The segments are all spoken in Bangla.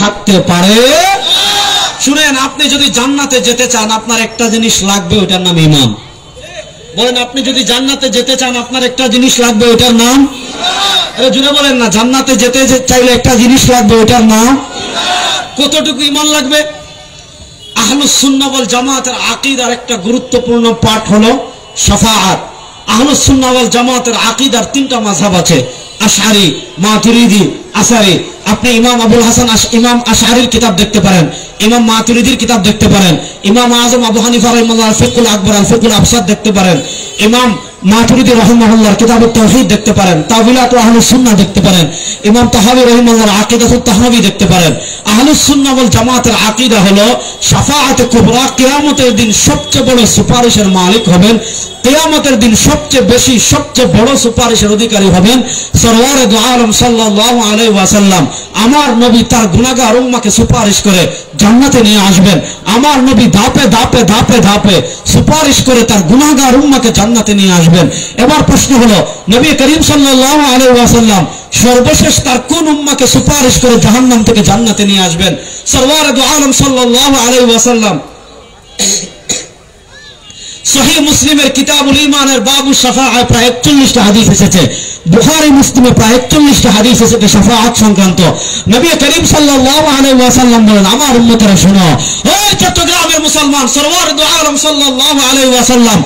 থাকতে পারে। শুনেন, আপনি যদি জান্নাতে যেতে চান আপনার একটা জিনিস লাগবে, ওটার নাম ঈমান। বলেন, আপনি যদি জান্নাতে যেতে চান আপনার একটা জিনিস লাগবে, ওটার নাম? আরে জুড়ে বলেন না, জান্নাতে যেতে চাইলে একটা জিনিস লাগবে, ওটার নাম? কতটুকু ঈমান লাগবে? আহলুস সুন্নাহ ওয়াল জামাতের আকীদার একটা গুরুত্বপূর্ণ পাঠ হলো শাফাআত। আহলুস সুন্নাহ ওয়াল জামাতের আকীদার তিনটা মাযহাব আছে, আশআরী, মাতুরিদি, আশআরী। আপনি ইমাম আবুল হাসান ইমাম আশআরীর কিতাব দেখতে পারেন, ইমাম মাতুরিদির কিতাব দেখতে পারেন, ইমাম আযম আবু হানিফা রাহিমাহুল্লাহ ফিকহুল আকবর আল ফিকহুল আবসাত দেখতে পারেন, ইমাম মাতুরিদি রাহিমাহুল্লাহর কিতাবুত তাওহীদ দেখতে পারেন, তাওয়িলাত আহলুস সুন্নাহ দেখতে পারেন, ইমাম তাহাবী রাহিমাহুল্লাহর আকীদাতুত তাহাবী দেখতে পারেন। আহলুস সুন্নাহ ওয়াল জামাতের আকীদা হলো শাফাআতে কুবরা, কিয়ামতের দিন সবচেয়ে বড় সুপারিশের মালিক হবেন, কিয়ামতের দিন সবচেয়ে বেশি সবচেয়ে বড় সুপারিশের অধিকারী হবেন সরওয়ারে দু আলম সাল্লাল্লাহু আলাইহি ওয়াসাল্লাম। আমার নবী তার গুনাহগার উম্মাহকে সুপারিশ করে জান্নাতে নিয়ে আসবেন। আমার নবী ধাপে ধাপে ধাপে ধাপে সুপারিশ করে তার গুনাহগার উম্মাহকে জান্নাতে নিয়ে আসবেন। এবার প্রশ্ন হলো, নবী করিম সাল্লাল্লাহু আলাইহি ওয়াসাল্লাম সর্বশেষ তার কোন উম্মাহকে সুপারিশ করে জাহান্নাম থেকে জান্নাতে নিয়ে আসবেন? সরওয়ারে দু আলম সাল্লাল্লাহু আলাইহি ওয়াসাল্লাম সহিহ মুসলিমের কিতাবুল ঈমানের বাবু শাফাআত প্রায় 41টা হাদিস এসেছে, বুখারী মুসলিমে প্রায় 41টা হাদিস এসেছে শাফাআত সংক্রান্ত। নবী করিম সাল্লাল্লাহু আলাইহি ওয়াসাল্লাম বলেন, আমার উম্মতেরা শুনো, ওই চট্টগ্রামের মুসলমান, সরওয়ার দু আলম সাল্লাল্লাহু আলাইহি ওয়াসাল্লাম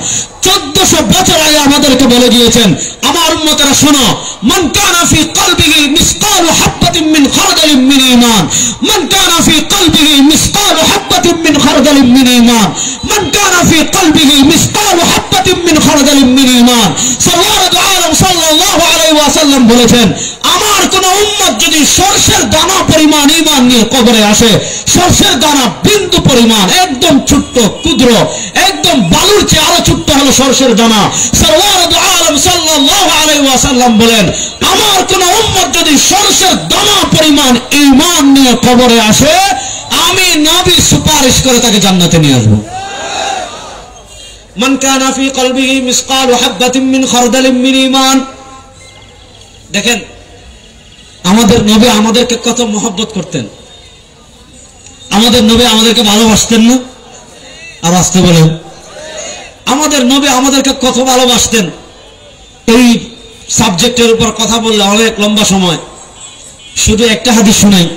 1400 বছর আগে আমাদেরকে বলে দিয়েছেন, আমার উম্মতেরা শুনো, মান কানা ফি কলবিহি মিসকালু হাববাতিন মিন খারদালিন মিন ঈমান, মান কানা ফি কলবিহি মিসকালু হাববাতিন মিন খারদালিন মিন ঈমান, মান কানা ফি কলবিহি মিসকালু হাববাতিন মিন খারদালিন মিন ঈমান। সরওয়ার দু আলম সাল্লাল্লাহু আলাইহি ওয়াসাল্লাম বলেছেন, আমার কোন উম্মত যদি সরষের দানা পরিমাণ ঈমান নিয়ে কবরে আসে, সরষের দানা বিন্দু পরিমাণ, একদম ছোট্ট ক্ষুদ্র, একদম বালুর চেয়ে আরো ছোট্ট হলো সরষের দানা। সরওয়ার দু আলম সাল্লাল্লাহু আলাইহি ওয়াসাল্লাম বলেন, আমার কোন উম্মত যদি সরষের দানা পরিমাণ ঈমান নিয়ে কবরে আসে, আমি নবী সুপারিশ করে তাকে জান্নাতে নিয়ে আসবো। মান কানা ফি কলবিহি মিসকালু হাববাতিন মিন খারদালিন মিন ঈমান। দেখেন, আমাদের নবী আমাদেরকে কত মহব্বত করতেন, আমাদের নবী আমাদেরকে ভালোবাসতেন না? আর আসতে বলেন, আমাদের নবী আমাদেরকে কত ভালোবাসতেন। এই সাবজেক্টের উপর কথা বললে অনেক লম্বা সময়, শুধু একটা হাদিস শুনাই।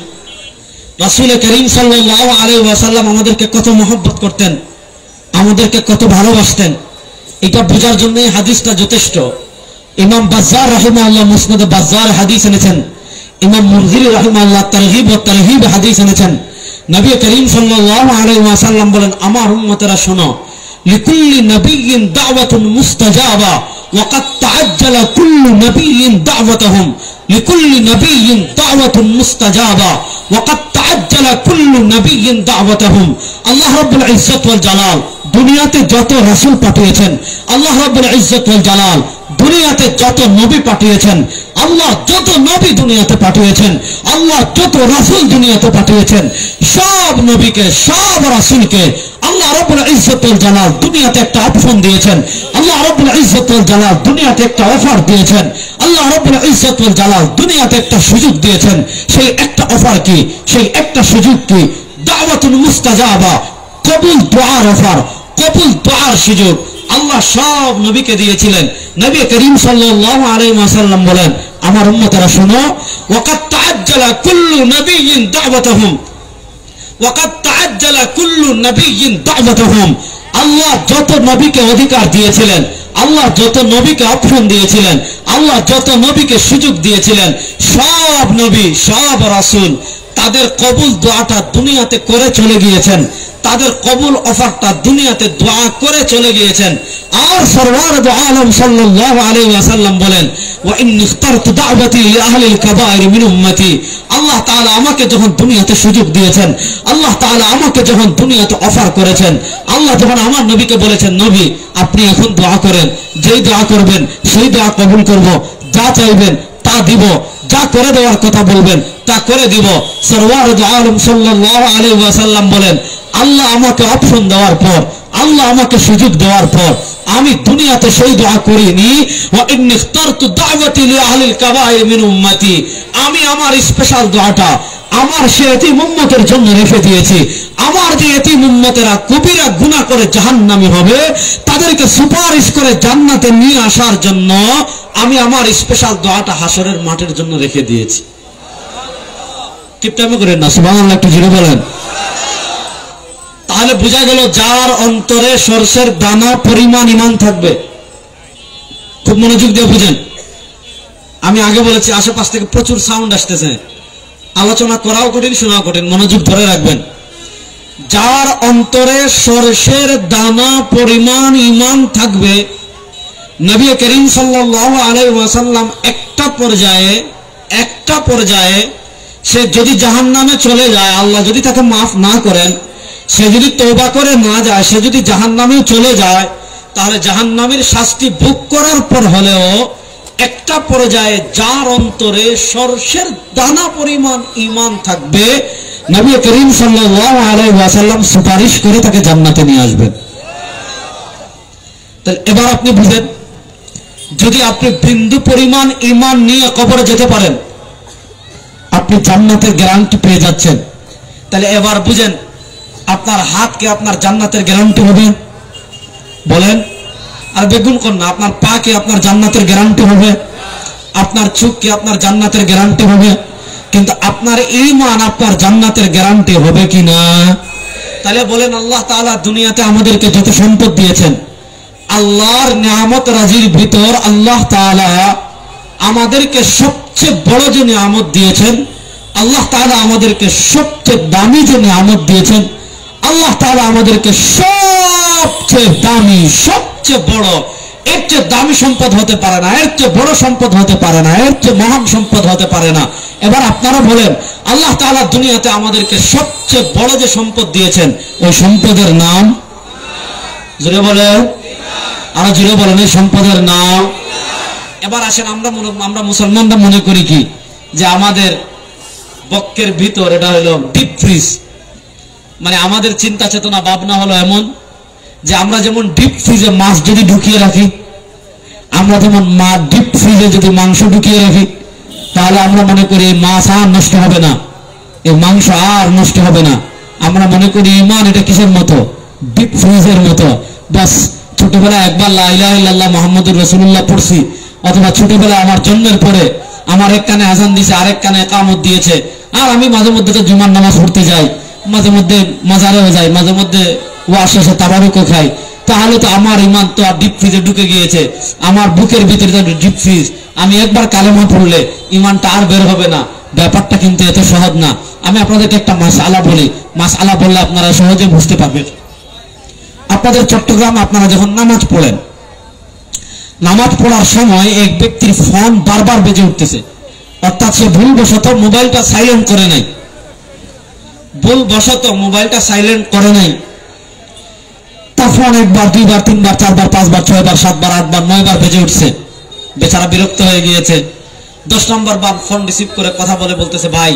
রাসূল করিম সাল্লাল্লাহু আলাইহি ওয়াসাল্লাম আমাদেরকে কত মহব্বত করতেন, আমাদেরকে কত ভালোবাসতেন, এটা বোঝার জন্য এই হাদিসটা যথেষ্ট। ইমাম বাজ্জার রাহিমাহুল্লাহ মুসনাদে বাজ্জার হাদিস এনেছেন, ইমাম মুরজিরি রাহিমাহুল্লাহ তারগীব ওয়া তারহিব হাদিস এনেছেন। নবী করিম সাল্লাল্লাহু আলাইহি ওয়াসাল্লাম বলেন, আমার উম্মতেরা শোনো, লিকুল্লি নবিয়্যিন দাওয়াতুন মুস্তাজাবা ওয়া ক্বাদ তাআজ্জালা কুল্লু নবিয়্যিন দাওয়াতুহুম, লিকুল্লি নবিয়্যিন দাওয়াতুন মুস্তাজাবা ওয়া ক্বাদ তাআজ্জালা কুল্লু নবিয়্যিন দাওয়াতুহুম। আল্লাহ রাব্বুল ইজ্জত ওয়াল জালাল দুনিয়াতে যত রাসূল পাঠিয়েছেন, আল্লাহ রাব্বুল ইজ্জত ওয়াল জালাল দুনিয়াতে যত নবী পাঠিয়েছেন, আল্লাহ যত নবী দুনিয়াতে পাঠিয়েছেন, আল্লাহ যত রাসূল দুনিয়াতে পাঠিয়েছেন, সব নবীকে সব রাসূলকে আল্লাহ রাব্বুল ইজ্জত ওয়াল জালাল দুনিয়াতে একটা অপশন দিয়েছেন, আল্লাহ রাব্বুল ইজ্জত ওয়াল জালাল দুনিয়াতে একটা অফার দিয়েছেন, আল্লাহ রাব্বুল ইজ্জত ওয়াল জালাল দুনিয়াতে একটা সুযোগ দিয়েছেন। সেই একটা অফার কি, সেই একটা সুযোগ কি? দাওয়াতুন মুস্তাজাবা, কবুল দুআর অফার, কবুল দুআর সুযোগ আল্লাহ সব নবীকে দিয়েছিলেন। নবী করিম সাল্লাল্লাহু আলাইহি ওয়াসাল্লাম বলেন, আমার উম্মতেরা শুনো, ওয়া ক্বাদ তাআজ্জালা কুল্লু নবিয়্যিন দাওয়াতুহুম, ওয়া ক্বাদ তাআজ্জালা কুল্লু নবিয়্যিন দাওয়াতুহুম। আল্লাহ যত নবীকে অধিকার দিয়েছিলেন, আল্লাহ যত নবীকে অপশন দিয়েছিলেন, আল্লাহ যত নবীকে সুযোগ দিয়েছিলেন, সব নবী সব রাসূল তাদের কবুল দোয়াটা দুনিয়াতে করে চলে গিয়েছেন, তাদের কবুল অফারটা দুনিয়াতে দোয়া করে চলে গিয়েছেন। আর সরওয়ার দু আলম সাল্লাল্লাহু আলাইহি ওয়াসাল্লাম বলেন, ওয়া ইন্নী ইখতারতু দাওয়াতি লিআহলিল কাবাইর মিন উম্মতি। আল্লাহ তাআলা আমাকে যখন দুনিয়াতে সুযোগ দিয়েছেন, আল্লাহ তাআলা আমাকে যখন দুনিয়াতে অফার করেছেন, আল্লাহ যখন আমার নবীকে বলেছেন, নবী আপনি এখন দোয়া করেন, যেই দোয়া করবেন সেই দোয়া কবুল করব, যা চাইবেন তা দিব, যা করে দেওয়ার কথা বলবেন তা করে দিব। সরওয়ার দু আলম সাল্লাল্লাহু আলাইহি ওয়াসাল্লাম বলেন, আল্লাহ আমাকে অপশন দেওয়ার পর, আল্লাহ আমাকে সুযোগ দেওয়ার পর আমি দুনিয়াতে সেই দোয়া করিনি, ওয়া ইন্নী ইখতারতু দাওয়াতি লিআহলিল কাবাইর মিন উম্মতি। আমি আমার স্পেশাল দোয়াটা, আমার সে এতিম উম্মতের জন্য রেখে দিয়েছি। আমার যে এতিম উম্মতেরা কবিরা গুনাহ করে জাহান্নামী হবে, তাদেরকে সুপারিশ করে জান্নাতে নিয়ে আসার জন্য আমি আমার স্পেশাল দোয়াটা হাসরের মাঠের জন্য রেখে দিয়েছি। কিপটামি করেন না, সুবহানাল্লাহ একটু জোরে বলেন। তাহলে বোঝা গেল যার অন্তরে সরষের দানা পরিমাণ ঈমান থাকবে। খুব মনোযোগ দিয়ে বুঝেন। আমি আগে বলেছি আশেপাশ থেকে প্রচুর সাউন্ড আসতেছে, আলোচনা করাও কঠিন, শোনাও কঠিন, মনোযোগ ধরে রাখবেন। যার অন্তরে সরষের দানা পরিমাণ ঈমান থাকবে, নবী করিম সাল্লাল্লাহু আলাইহি ওয়াসাল্লাম একটা পর্যায়ে সে যদি জাহান্নামে চলে যায়, আল্লাহ যদি তাকে মাফ না করেন, সে যদি তওবা করে না যায়, সে যদি জাহান্নামে চলে যায়, তাহলে জাহান্নামের শাস্তি ভোগ করার পর হলেও একটা পর্যায়ে যার অন্তরে সরষের দানা পরিমাণ ঈমান থাকবে, নবী করিম সাল্লাল্লাহু আলাইহি ওয়াসাল্লাম সুপারিশ করে তাকে জান্নাতে নিয়ে আসবেন। তাহলে এবার আপনি বুঝেন, যদি আপনি বিন্দু পরিমাণ ঈমান নিয়ে কবরে যেতে পারেন, আপনি জান্নাতের গ্যারান্টি পেয়ে যাচ্ছেন। তাহলে এবার বুঝেন, আপনার হাত কি আপনার জান্নাতের গ্যারান্টি হবে? বলেন। আর বেগুন কন্যা, আপনার পা কি আপনার জান্নাতের গ্যারান্টি হবে? আপনার চোখ কি আপনার জান্নাতের গ্যারান্টি হবে? কিন্তু আপনার ঈমান আপনার জান্নাতের গ্যারান্টি হবে কি না? তাহলে বলেন, আল্লাহ তাআলা দুনিয়াতে আমাদেরকে যত সম্পদ দিয়েছেন, আল্লাহর নিয়ামত রাজির ভিতর আল্লাহ তাআলা আমাদেরকে সবচেয়ে বড় যে নিয়ামত দিয়েছেন, আল্লাহ তাআলা আমাদেরকে সবচেয়ে দামি যে নিয়ামত দিয়েছেন, আল্লাহ তাআলা আমাদেরকে সবচেয়ে দামি, সবচেয়ে বড়, এর চেয়ে দামি সম্পদ হতে পারে না, এর চেয়ে বড় সম্পদ হতে পারে না, এর চেয়ে মহান সম্পদ হতে পারে না। এবার আপনারা বলেন, আল্লাহ তাআলা দুনিয়াতে আমাদেরকে সবচেয়ে বড় যে সম্পদ দিয়েছেন, ওই সম্পদের নাম জোরে বলেন, আরো জোরে বলেন, এই সম্পদের নাম। এবার আসেন, আমরা মুসলমানরা মনে করি কি, যে আমাদের বক্ষের ভিতর এটা হলো ডিপ ফ্রিজ। মানে আমাদের চিন্তা চেতনা ভাবনা হলো এমন যে আমরা যেমন ডিপ ফ্রিজে মাছ যদি ঢুকিয়ে রাখি, আমরা যেমন ডিপ ফ্রিজে যদি মাংস ঢুকিয়ে রাখি, তাহলে আমরা মনে করি এই মাছ আর নষ্ট হবে না, এই মাংস আর নষ্ট হবে না। আমরা মনে করি ঈমান এটা কিসের মতো? ডিপ ফ্রিজের মতো। বাস ছোটবেলায় একবার লা ইলাহা ইল্লাল্লাহ মুহাম্মাদুর রাসূলুল্লাহ পড়ছি, অথবা ছোটবেলায় আমার জন্মের পরে আমার এক কানে আজান দিয়েছে, আরেক কানে ইকামত দিয়েছে, আর আমি মাঝে মধ্যে তো জুমার নামাজ পড়তে যাই, মাঝে মধ্যে মাজারেও যাই, মাঝে মধ্যে ওয়াজ শেষে তাবারুকও খাই, তাহলে তো আমার ঈমান তো আর ডিপ ফ্রিজে ঢুকে গিয়েছে, আমার বুকের ভিতরে তো ডিপ ফ্রিজ। আমি একবার কালেমা পড়লে ঈমানটা আর বের হবে না। ব্যাপারটা কিন্তু এত সহজ না। আমি আপনাদেরকে একটা মাসআলা বলি, মাসআলা বললে আপনারা সহজে বুঝতে পারবেন। আপনাদের চট্টগ্রামে আপনারা যখন নামাজ পড়েন, নামাজ পড়ার সময় এক ব্যক্তির ফোন বারবার বেজে উঠতেছে, অর্থাৎ সে ভুলবশত মোবাইলটা সাইলেন্ট করে নাই, তার ফোন একবার, দুইবার, তিনবার, চারবার, পাঁচবার, ছয়বার, সাতবার, আটবার, নয়বার বেজে উঠছে। বেচারা বিরক্ত হয়ে গিয়েছে। 10 নম্বর বার ফোন রিসিভ করে কথা বলতেছে, ভাই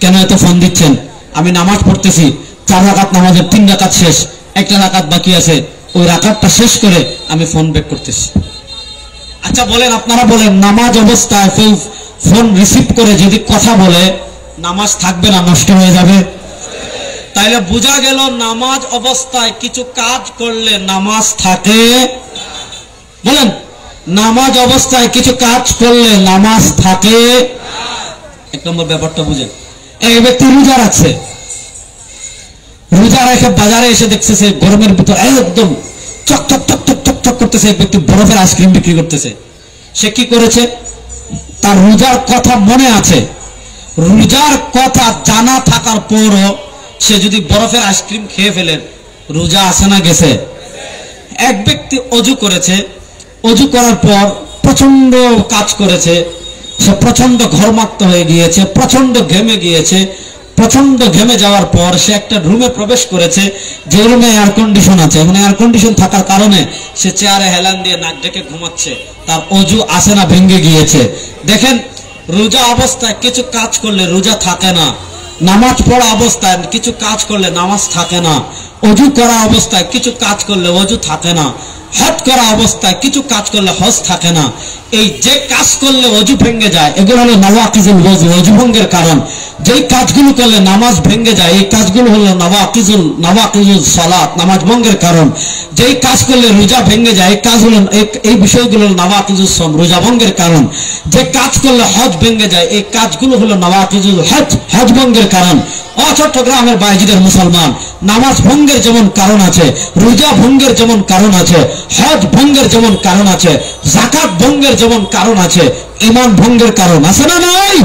কেন এত ফোন দিচ্ছেন? আমি নামাজ পড়তেছি, 4 রাকাত নামাজের 3 রাকাত শেষ, 1 রাকাত বাকি আছে, ওই রাকাতটা শেষ করে আমি ফোন ব্যাক করতেছি। আচ্ছা বলেন, আপনারা বলেন, নামাজ অবস্থায় ফোন রিসিভ করে যদি কথা বলে, নামাজ থাকবে না নষ্ট হয়ে যাবে? তাইলে বোঝা গেল নামাজ অবস্থায় কিছু কাজ করলে নামাজ থাকে। বলেন, নামাজ অবস্থায় কিছু কাজ করলে নামাজ থাকে। 1 নম্বর ব্যাপারটা বুঝেন। এক ব্যক্তি রোজা রাখছে, রোজা রেখে বাজারে এসে দেখতেছে গরমের ভিতর একদম চকচক চকচক চকচক করতেছে, এক ব্যক্তি বরফের আইসক্রিম বিক্রি করতেছে। সে কি করেছে? তার রোজার কথা মনে আছে, রোজার কথা জানা থাকার পরও সে যদি বরফের আইসক্রিম খেয়ে ফেলেন, রোজা আছে না গেছে? এক ব্যক্তি অজু করেছে, অজু করার পর প্রচন্ড কাজ করেছে, সে প্রচন্ড ঘর্মাক্ত হয়ে গিয়েছে, প্রচন্ড ঘেমে গিয়েছে। প্রচন্ড ঘেমে যাওয়ার পর সে একটা রুমে প্রবেশ করেছে, যে রুমে এয়ার কন্ডিশন আছে। মানে এয়ার কন্ডিশন থাকার কারণে সে চেয়ারে হেলান দিয়ে নাক ডেকে ঘুমাচ্ছে। তার অজু আসে না ভেঙে গিয়েছে? দেখেন, রোজা অবস্থায় কিছু কাজ করলে রোজা থাকে না, নামাজ পড়া অবস্থায় কিছু কাজ করলে নামাজ থাকে না, অজু করা অবস্থায় কিছু কাজ করলে অজু থাকে না। হজ করা অবস্থায় কিছু কাজ করলে হজ থাকে না। এই যে কাজ করলে অজু ভেঙে যায় এগুলো হলো নওয়াকিজুল ওযু, অজু ভঙ্গের কারণ। যেই কাজগুলো করলে নামাজ ভেঙে যায় এই কাজগুলো হলো নওয়াকিজুল সালাত, নামাজ ভঙ্গের কারণ। যেই কাজ করলে রোজা ভেঙে যায় এই কাজগুলো, এই বিষয়গুলো নওয়াকিজুল সওম, রোজা ভঙ্গের কারণ। যে কাজ করলে হজ ভেঙে যায় এই কাজগুলো হলো নওয়াকিজুল হজ, হজ ভঙ্গের কারণ। চট্টগ্রামের বাইজিদের মুসলমান, নামাজ ভঙ্গের যেমন কারণ আছে, রোজা ভঙ্গের যেমন কারণ আছে, হজ ভঙ্গের যেমন কারণ আছে, যাকাত ভঙ্গের যেমন কারণ আছে, ঈমান ভঙ্গের কারণ আছে না নাই?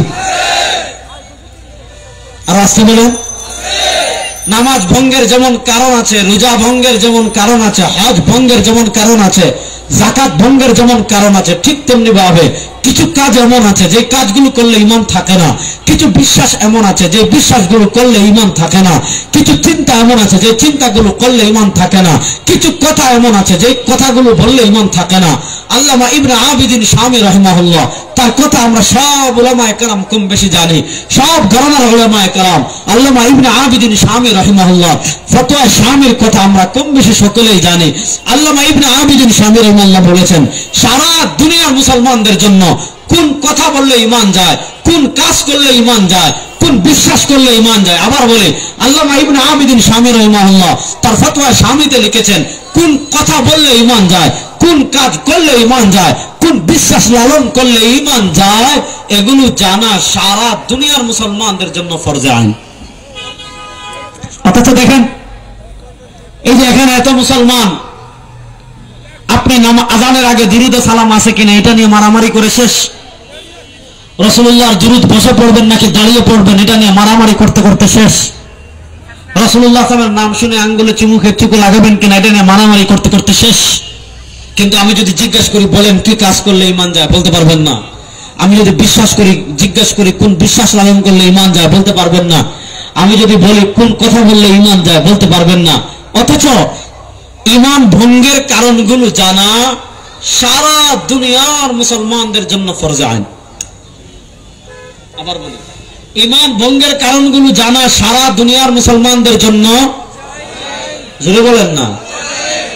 আর আসতে বলেন, নামাজ ভঙ্গের যেমন কারণ আছে, রোজা ভঙ্গের যেমন কারণ আছে, হজ ভঙ্গের যেমন কারণ আছে, যাকাত ভঙ্গের যেমন কারণ আছে, ঠিক তেমনি ভাবে কিছু কাজ এমন আছে যে কাজগুলো করলে ঈমান থাকে না, কিছু বিশ্বাস এমন আছে যে বিশ্বাসগুলো করলে ঈমান থাকে না, কিছু চিন্তা এমন আছে যে চিন্তাগুলো করলে ঈমান থাকে না, কিছু কথা এমন আছে যে কথাগুলো বললে ঈমান থাকে না। আল্লামা ইবনে আবিদিন শামী রাহিমাহুল্লাহ, তার কথা আমরা সব উলামায়ে কেরাম কম বেশি জানি, সব ঘরানার উলামায়ে কেরাম। আল্লামা ইবনে আবিদিন শামী রাহিমাহুল্লাহ ফতোয়া শামীর কথা আমরা কম বেশি সকলেই জানি। আল্লামা ইবনে আবিদিন শামী রাহিমাহুল্লাহ বলেছেন, সারা দুনিয়ার মুসলমানদের জন্য কোন কথা বললে ঈমান যায়, কোন কাজ করলে ঈমান যায়, কোন বিশ্বাস করলে ঈমান যায়। আবার বলে আল্লামা ইবনে আবিদিন শামী রাহিমাহুল্লাহ তার ফতোয়া শামীতে লিখেছেন, কোন কথা বললে ঈমান যায়, কোন কাজ করলে ঈমান যায়, কোন বিশ্বাস লালন করলে ঈমান যায়, এগুলো জানা সারা দুনিয়ার মুসলমানদের জন্য ফরজে আইন। অথচ দেখেন এই যে এখানে এত মুসলমান, আপনি আজানের আগে দুরূদ ও সালাম আছে কিনা এটা নিয়ে মারামারি করে শেষ। রাসূলুল্লাহর দুরূদ বসে পড়বেন নাকি দাঁড়িয়ে পড়বেন এটা নিয়ে মারামারি করতে করতে শেষ। রাসূলুল্লাহ সাল্লাল্লাহু আলাইহি ওয়াসাল্লামের নাম শুনে আঙ্গুলে চুমু লাগাবেন কিনা এটা নিয়ে মারামারি করতে করতে শেষ। কিন্তু আমি যদি জিজ্ঞাসা করি বলেন কি কাজ করলে ঈমান যায়, বলতে পারবেন না। আমি যদি জিজ্ঞাসা করি কোন বিশ্বাস লালন করলে ঈমান যায়, বলতে পারবেন না। আমি যদি বলি কোন কথা বললে ঈমান যায়, বলতে পারবেন না। অথচ ঈমান ভঙ্গের কারণগুলো জানা সারা দুনিয়ার মুসলমানদের জন্য ফরজে আইন। আবার বলি, ঈমান ভঙ্গের কারণগুলো জানা সারা দুনিয়ার মুসলমানদের জন্য, জোরে বলেন না,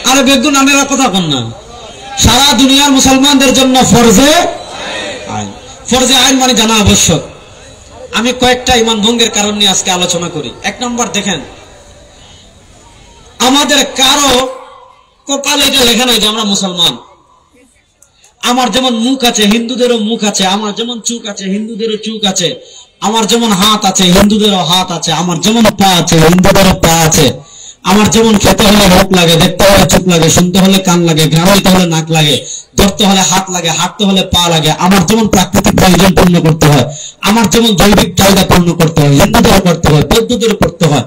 আরে বেগুন আনেরা কথা কন না, সারা দুনিয়ার মুসলমানদের জন্য ফরজে আইন। ফরজে আইন মানে জানা আবশ্যক। আমি কয়েকটা ঈমান ভঙ্গের কারণ নিয়ে আজকে আলোচনা করি। এক নম্বর দেখেন, আমাদের কারো কপালে এটা লেখা নাই যে আমরা মুসলমান। আমার যেমন মুখ আছে হিন্দুদেরও মুখ আছে, আমার যেমন চোখ আছে হিন্দুদেরও চোখ আছে, আমার যেমন হাত আছে হিন্দুদেরও হাত আছে, আমার যেমন পা আছে হিন্দুদেরও পা আছে, আমার যেমন খেতে হলে মুখ লাগে, দেখতে হলে চোখ লাগে, শুনতে হলে কান লাগে, ঘ্রাণ নিতে হলে নাক লাগে, ধরতে হলে হাত লাগে, হাঁটতে হলে পা লাগে, আমার যেমন প্রাকৃতিক প্রয়োজন পূর্ণ করতে হয়, আমার যেমন জৈবিক চাহিদা পূর্ণ করতে হয়, হিন্দুদেরও করতে হয়, বৌদ্ধদেরও করতে হয়।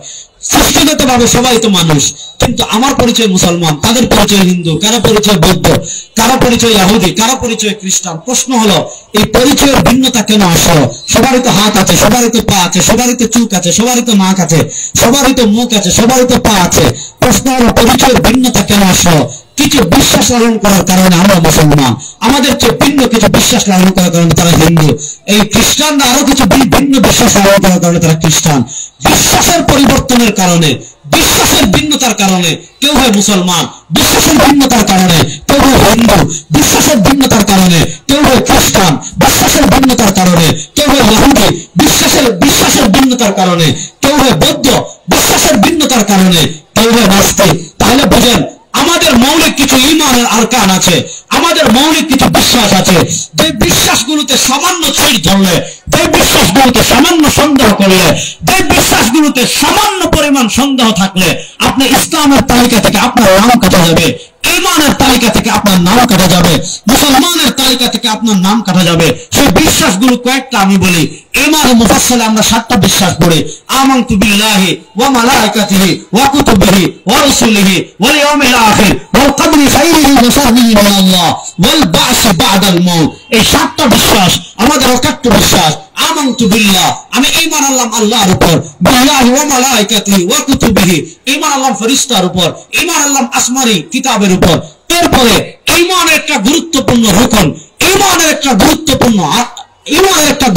সৃষ্টিগত ভাবে সবাই তো মানুষ, কিন্তু আমার পরিচয় মুসলমান, তাদের পরিচয় হিন্দু, কারো পরিচয় বৌদ্ধ, কারো পরিচয় ইহুদি, কারো পরিচয় খ্রিস্টান। প্রশ্ন হলো এই পরিচয়ের ভিন্নতা কেন আসলো? সবারই তো হাত আছে, সবারই তো পা আছে, সবারই তো চোখ আছে, সবারই তো নাক আছে, সবারই তো মুখ আছে, সবারই তো পা আছে। প্রশ্ন হলো পরিচয়ের ভিন্নতা কেন আসলো? কিছু বিশ্বাস লালন করার কারণে আমরা মুসলমান, আমাদের চেয়ে ভিন্ন কিছু বিশ্বাস লালন করার কারণে তারা হিন্দু। এই খ্রিস্টানরা আরো কিছু ভিন্ন বিশ্বাস লালন করার কারণে তারা খ্রিস্টান। বিশ্বাসের পরিবর্তনের কারণে, বিশ্বাসের ভিন্নতার কারণে কেউ হয় মুসলমান, বিশ্বাসের ভিন্নতার কারণে কেউ হয় হিন্দু, বিশ্বাসের ভিন্নতার কারণে কেউ হয় খ্রিস্টান, বিশ্বাসের ভিন্নতার কারণে কেউ হয় ইহুদি, বিশ্বাসের ভিন্নতার কারণে কেউ হয় বৌদ্ধ, বিশ্বাসের ভিন্নতার কারণে কেউ হয় নাস্তিক। তাহলে বুঝেন আমাদের মৌলিক কিছু ঈমানের আরকান আছে, আমাদের মৌলিক কিছু বিশ্বাস আছে, যে বিশ্বাসগুলোতে সামান্য ছিট ধরলে, যে বিশ্বাসগুলোতে সামান্য সন্দেহ করলে, যে বিশ্বাসগুলোতে সামান্য পরিমাণ সন্দেহ থাকলে আপনি ইসলামের তালিকা থেকে আপনার নাম কাটা যাবে, ঈমানের তালিকা থেকে আপনার নাম কাটা যাবে, মুসলমানের তালিকা থেকে আপনার নাম কাটা যাবে। সেই বিশ্বাসগুলো কয়েকটা আমি বলি। ঈমান মুফাসসালে আমরা 7টা বিশ্বাস পড়ি। আমানতু বিল্লাহি ওয়া মালাইকাতিহি ওয়া কুতুবিহি ওয়া রাসূলিহি ওয়াল ইয়াউমিল আখির ওয়াল কদরি খাইরিহি ওয়া শাররিহি মিন আল্লাহ ওয়াল বা'স বা'দাল মাউত। এই 7টা বিশ্বাস আমাদের একাত্ম বিশ্বাস। আমানতু বিল্লাহ, আমি ঈমান আনলাম আল্লাহর উপর, বিল্লাহি ওয়া মালাইকাতিহি ওয়া কুতুবিহি, ঈমান আনলাম ফেরেশতার উপর, ঈমান আনলাম আসমানি কিতাবের উপর। এরপরে ঈমানের একটা গুরুত্বপূর্ণ রকম, ঈমানের একটা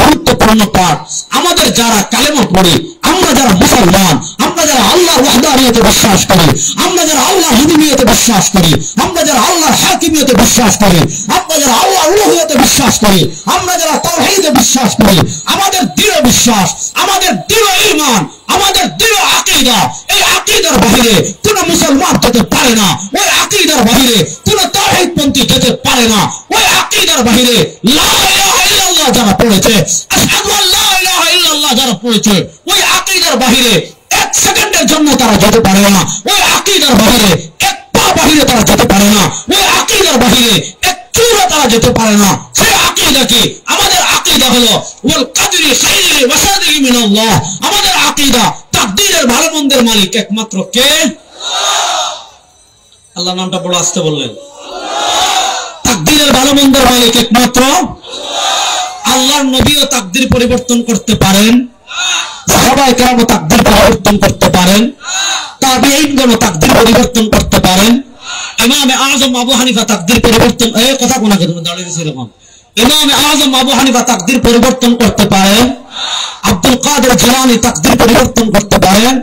গুরুত্বপূর্ণ পাঠ, আমাদের যারা কালেমা পড়ি, আমরা যারা মুসলমান, আমরা যারা আল্লাহ আল্লাহর ওয়াহদানিয়তে বিশ্বাস করি, আমরা যারা আল্লাহর হুকুমিয়তে বিশ্বাস করি, আমরা যারা আল্লাহর হাকিমিয়তে বিশ্বাস করি, আমরা যারা আল্লাহর উলুহিয়তে বিশ্বাস করি, আমরা যারা তাওহীদে বিশ্বাস করি, আমাদের দৃঢ় বিশ্বাস, আমাদের দৃঢ় ঈমান, আমাদের দৃঢ় আকীদা, এই আকীদার বাইরে কোন মুসলমান যেতে পারে না, ওই আকীদার বাইরে কোন তাওহীদপন্থী যেতে পারে না, ওই আকীদার বাইরে লা ইলাহা ইল্লাল্লাহ যারা পড়েছে, আশহাদু আল্লা ইলাহা ইল্লাল্লাহ যারা পড়েছে, ওই আকীদার বাইরে এক সেকেন্ডের জন্য তারা যেতে পারে না, ওই আকীদার বাইরে এক পা বাইরে তারা যেতে পারে না, ওই আকীদার বাইরে এক চুলও তারা যেতে পারে না। সেই আকীদা কি? আমাদের আকীদা হলো ওয়াল কাদরি খাইরি ওয়া শাররিহি মিনাল্লাহ। আমাদের আকীদা তাকদীরের ভালো মন্দের মালিক একমাত্র কে? আল্লাহ। আল্লাহর নামটা বড় আস্তে বললেন। তাকদীরের ভালো মন্দের মালিক একমাত্র আল্লাহর নবীও তাকদীর পরিবর্তন করতে পারেন, সাহাবায়ে কেরামও তাকদীর পরিবর্তন করতে পারেন, তাবিঈনগণও তাকদীর পরিবর্তন করতে পারেন, ইমামে আযম আবু হানিফা তাকদীর পরিবর্তন, এই কথা কোনা কে তুমি দাঁড়িয়ে দিছো এরকম, ইমামে আযম আবু হানিফা তাকদীর পরিবর্তন করতে পারেন, আব্দুল কাদের জিলানী তাকদীর পরিবর্তন করতে পারেন,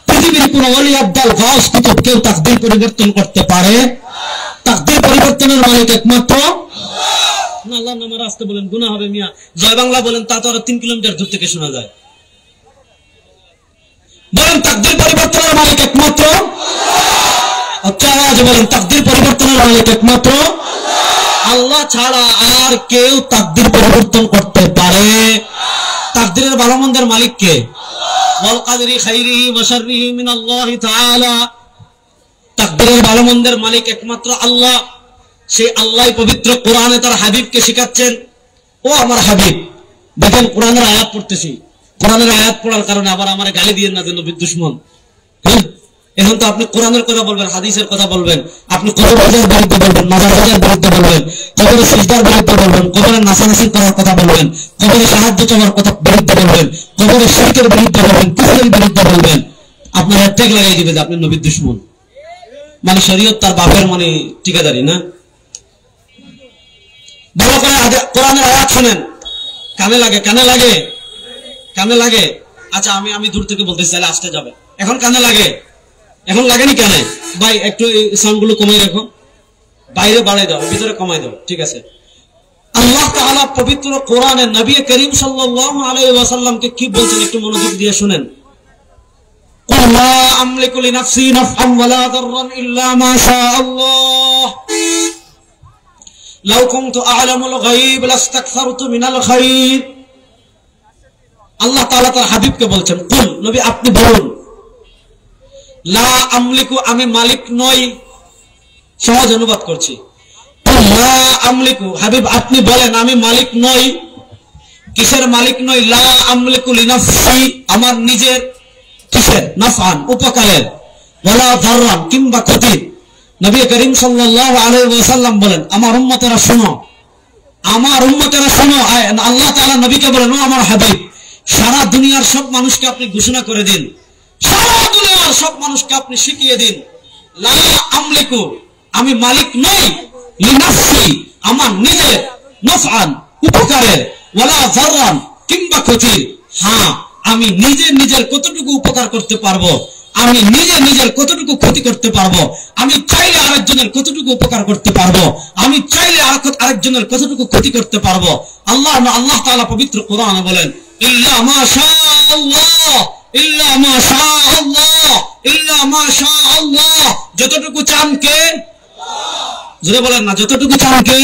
পৃথিবীর কোন ওলি আব্দুল গাউস কুতুব কেউ তাকদীর পরিবর্তন করতে পারে? তাকদীর পরিবর্তনের মালিক একমাত্র না। আল্লাহর নামে রাস্তে বলেন, গুনাহ হবে মিয়া। জয় বাংলা বলেন, তা তো আর 3 কিলোমিটার দূর থেকে শোনা যায়। বলেন তাকদীর পরিবর্তনের মালিক একমাত্র আল্লাহ। আচ্ছা আওয়াজে বলেন তাকদীর পরিবর্তনের মালিক একমাত্র আল্লাহ ছাড়া আর কেউ তাকদীর পরিবর্তন করতে পারে? তাকদীরের ভালো মন্দের মালিক কে? ওয়াল কাদরি খাইরিহি ওয়া শাররিহি মিনাল্লাহি তাআলা। তাকদীরের ভালো মন্দের মালিক একমাত্র আল্লাহ। সেই আল্লাহই পবিত্র কোরআনে তার হাবিবকে শিখাচ্ছেন, ও আমার হাবিব, দেখেন কোরআনের আয়াত পড়তেছি, কোরআনের আয়াত পড়ার কারণে আবার আমার গালি দিয়ে না দেন নবীর দুশমন। হ্যাঁ, এখন তো আপনি কোরআনের কথা বলবেন, হাদিসের কথা বলবেন, আপনি কবরের বিরুদ্ধে বলবেন, মাজারের বিরুদ্ধে বলবেন, কবরের সিজদার বিরুদ্ধে বলবেন, কবরের নাচানাচি করার কথা বলবেন, কবরের সাহায্য চাওয়ার কথা বিরুদ্ধে বলবেন, কবরের শিরকের বিরুদ্ধে বলবেন, কুফরের বিরুদ্ধে বলবেন, আপনার ট্যাগ লাগাই দিবে যে আপনি নবীর দুশমন। মানে শরীয়ত তার বাপের মানে ঠিকাদারি না। ভালো করে কোরআনের আয়াত শুনেন, কানে লাগে, কানে লাগে, কানে লাগে। আচ্ছা আমি দূর থেকে বলতে চাইলে আসতে যাবে, এখন কানে লাগে, এখন লাগেনি কানে? ভাই একটু এই সাউন্ড গুলো কমাই রাখো, বাইরে বাড়াই দাও, ভিতরে কমাই দাও, ঠিক আছে? আল্লাহ তাআলা পবিত্র কোরআনে নবী করিম সাল্লাল্লাহু আলাইহি ওয়াসাল্লামকে কি বলছেন একটু মনোযোগ দিয়ে শুনেন। কুল লা আমলিকু লিনাফসি নাফআন ওয়ালা দাররান ইল্লা মা শাআল্লাহ লাউ কুনতু আ'লামুল গায়ব লাস্তাকসারতু মিনাল খায়র। আল্লাহ তাআলা তার হাবিবকে বলছেন, কুল, নবী আপনি বলুন, লা আমলিকু, আমি মালিক নই। সহজ অনুবাদ করছি, লা আমলিকু, হাবিব আপনি বলেন আমি মালিক নই। কিসের মালিক নই? লা আমলিকু লিনাফসি, আমার নিজের। কিসের? নাফআন, উপকারের, ওয়ালা দাররান, কিংবা ক্ষতির। নবী করিম সাল্লাল্লাহু আলাইহি ওয়াসাল্লাম বলেন, আমার উম্মতেরা শোনো, আমার উম্মতেরা শোনো। আল্লাহ তাআলা নবীকে বলেন, ও আমার হাবিব, সারা দুনিয়ার সব মানুষকে আপনি ঘোষণা করে দিন, সারা দুনিয়ার সব মানুষকে আপনি শিখিয়ে দিন, লা আমলিকু, আমি মালিক নই, লিনাফসি, আমার নিজের, নাফআন, উপকারের, ওয়ালা দাররান, কিংবা ক্ষতির। হ্যাঁ, আমি নিজের কতটুকু উপকার করতে পারবো, আমি নিজের কতটুকু ক্ষতি করতে পারবো, আমি চাইলে আরেকজনের কতটুকু উপকার করতে পারবো, আমি চাইলে আরেকজনের কতটুকু ক্ষতি করতে পারবো। আল্লাহ তাআলা পবিত্র কোরআনে বলেন, ইল্লা মা শাআল্লাহ, ইল্লা মা শাআল্লাহ, ইল্লা মা শাআল্লাহ। যতটুকু চান কে? জোরে বলেন না, যতটুকু চান কে?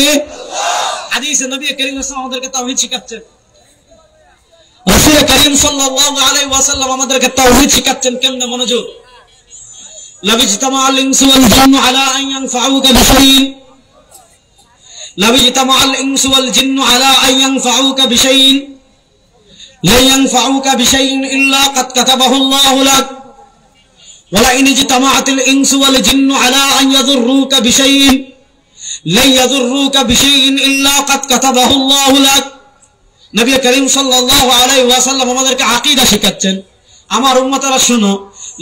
হাদিসে নবী করিম সাল্লাল্লাহু আলাইহি ওয়াসাল্লাম আমাদেরকে তাওহীদ শিখাচ্ছেন। রাসূল করিম সাল্লাল্লাহু আলাইহি ওয়াসাল্লাম আমাদেরকে তাওহীদ শিখাচ্ছেন কেমনে? মনোযোগ। লাবিজতামাআল ইনসু ওয়াল জিন্নু আলা আন ইয়ানফাউকা বিশাইইন, লাবিজতামাআল ইনসু ওয়াল জিন্নু আলা আন ইয়ানফাউকা বিশাইইন লা ইয়ানফাউকা বিশাইইন ইল্লা কাদ কাতাবাহু আল্লাহু লাক ওয়া লা ইন ইজতামাআতিল ইনসু ওয়াল জিন্নু আলা আন ইয়াদুররুকা বিশাইইন লা ইয়াদুররুকা বিশাইইন ইল্লা কাদ কাতাবাহু আল্লাহু লাক। নবী করিম সাল্লাল্লাহু আলাইহি ওয়াসাল্লাম আমাদেরকে আকীদা শিখাচ্ছেন, আমার উম্মতেরা শুনো,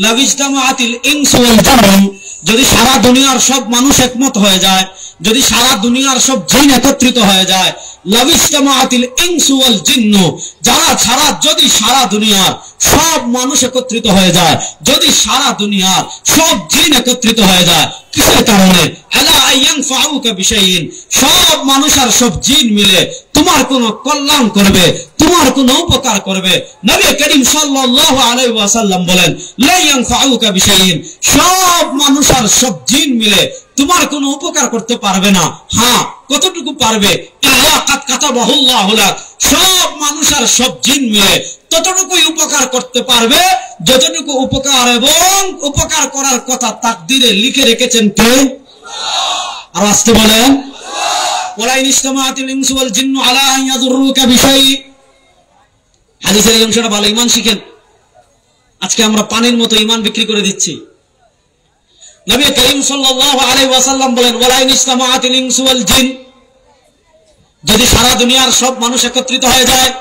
লাবিজতামাআতিল ইনসু ওয়াল জিন্নু, যদি সারা দুনিয়ার সব মানুষ একমত হয়ে যায়, যদি সারা দুনিয়ার সব জিন একত্রিত হয়ে যায়, লাবিজতামাআতিল ইনসু ওয়াল জিন্নু, যারা ছাড়া যদি সারা দুনিয়ার সব মানুষ একত্রিত হয়ে যায়, যদি সারা দুনিয়ার সব জিন একত্রিত হয়ে যায়, কিসের কারণে? আলা আইয়ানফাউকা বিশাইইন, সব মানুষ আর সব জিন মিলে তোমার কোন কল্যাণ করবে, তোমার কোন উপকার করবে। নবী করিম সাল্লাল্লাহু আলাইহি ওয়াসাল্লাম বলেন, লা ইয়ানফাউকা বিশাইইন, সব মানুষ আর সব জিন মিলে তোমার কোন উপকার করতে পারবে না। হ্যাঁ, কতটুকু পারবে? ইল্লা কাদ কাতাবাহুল্লাহু লাক, সব মানুষ আর সব জিন মিলে ততটুকুই উপকার করতে পারবে যতটুকু উপকার এবং উপকার করার কথা তাকদীরে লিখে রেখেছেন কে? আর আসতে বলেন, ওয়ালা ইনইসতামাআতিল ইনসু ওয়াল জিন্নু আলা আন ইয়াদুররুকা বিশাই। হাদিসের এই অংশটা ভালো, ঈমান শিখেন। আজকে আমরা পানির মতো ঈমান বিক্রি করে দিচ্ছি। নবী করিম সাল্লাল্লাহু আলাইহি ওয়াসাল্লাম বলেন, ওয়ালা ইনইসতামাআতিল ইনসু ওয়াল জিন, যদি সারা দুনিয়ার সব মানুষ একত্রিত হয়ে যায়,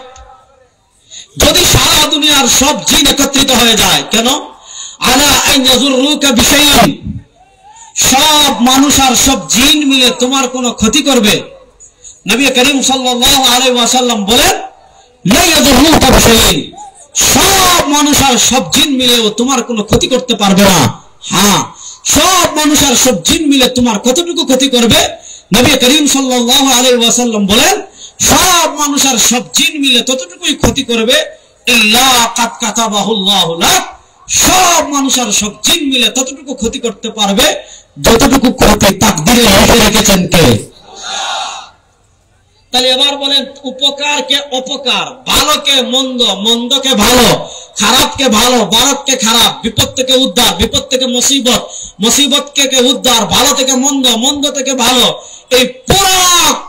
যদি সারা দুনিয়ার সব জিন একত্রিত হয়ে যায়, কেন? আলা আন ইয়াযুররুকা বিশাইইন, সব মানুষ আর সব জিন মিলে তোমার কোনো ক্ষতি করবে। নবী করিম সাল্লাল্লাহু আলাইহি ওয়াসাল্লাম বলেন, লা ইয়াযুররুকা বিশাইইন, সব মানুষ আর সব জিন মিলেও তোমার কোনো ক্ষতি করতে পারবে না। হ্যাঁ, সব মানুষ আর সব জিন মিলে তোমার কতটুকু ক্ষতি করবে? নবী করিম সাল্লাল্লাহু আলাইহি ওয়াসাল্লাম বলেন, সব মানুষ আর সব জিন মিলে ততটুকুই ক্ষতি করবে, ইল্লা কাদ কাতাবাহুল্লাহু লাক, সব মানুষ আর সব জিন মিলে ততটুকু ক্ষতি করতে পারবে যতটুকু ক্ষতি তাকদীরে লিখে রেখেছেন কে? তাহলে এবার বলেন, উপকারকে অপকার, ভালোকে মন্দ, মন্দকে ভালো, খারাপকে ভালো, বারককে খারাপ, বিপদ থেকে উদ্ধার, বিপদ থেকে মুসিবত, মুসিবত থেকে উদ্ধার, ভালো থেকে মন্দ, মন্দ থেকে ভালো, এই পুরো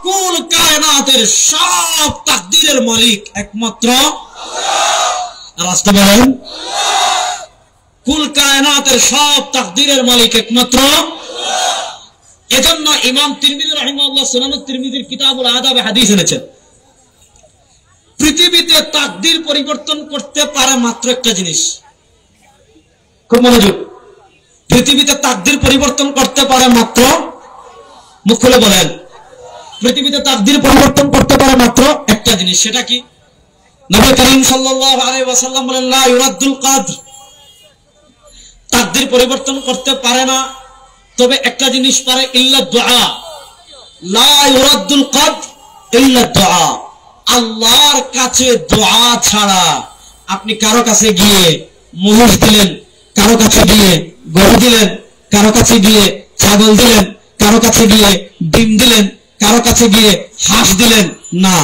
কুল কায়নাতের সব তাকদীরের মালিক একমাত্র আল্লাহ। আর আসতে বলেন, কুল কায়নাতের সব তাকদীরের মালিক একমাত্র আল্লাহ। এজন্য ইমাম তিরমিজি রাহিমাহুল্লাহ সুনানুত তিরমিজির কিতাবুল আদাবে হাদিস এনেছেন, পৃথিবীতে তাকদীর পরিবর্তন করতে পারে মাত্র একটা জিনিস। খুব মনোযোগ, পৃথিবীতে তাকদীর পরিবর্তন করতে পারে মাত্র, মুখ খুলে বলেন, পৃথিবীতে তাকদীর পরিবর্তন করতে পারে মাত্র একটা জিনিস। সেটা কি? নবী করিম সাল্লাল্লাহু আলাইহি ওয়াসাল্লাম বলেন, লা ইউরাদ্দুল কদর, তাকদীর পরিবর্তন করতে পারে না, তবে একটা জিনিস পারে, ইল্লা দুআ। লা ইউরাদ্দুল কদর ইল্লা দুআ, আল্লাহর কাছে দোয়া ছাড়া আপনি কারো কাছে গিয়ে মহিষ দিলেন, কারো কাছে গিয়ে গরু দিলেন, কারো কাছে গিয়ে ছাগল দিলেন, কারো কাছে গিয়ে ডিম দিলেন, কারো কাছে গিয়ে হাঁস দিলেন, না,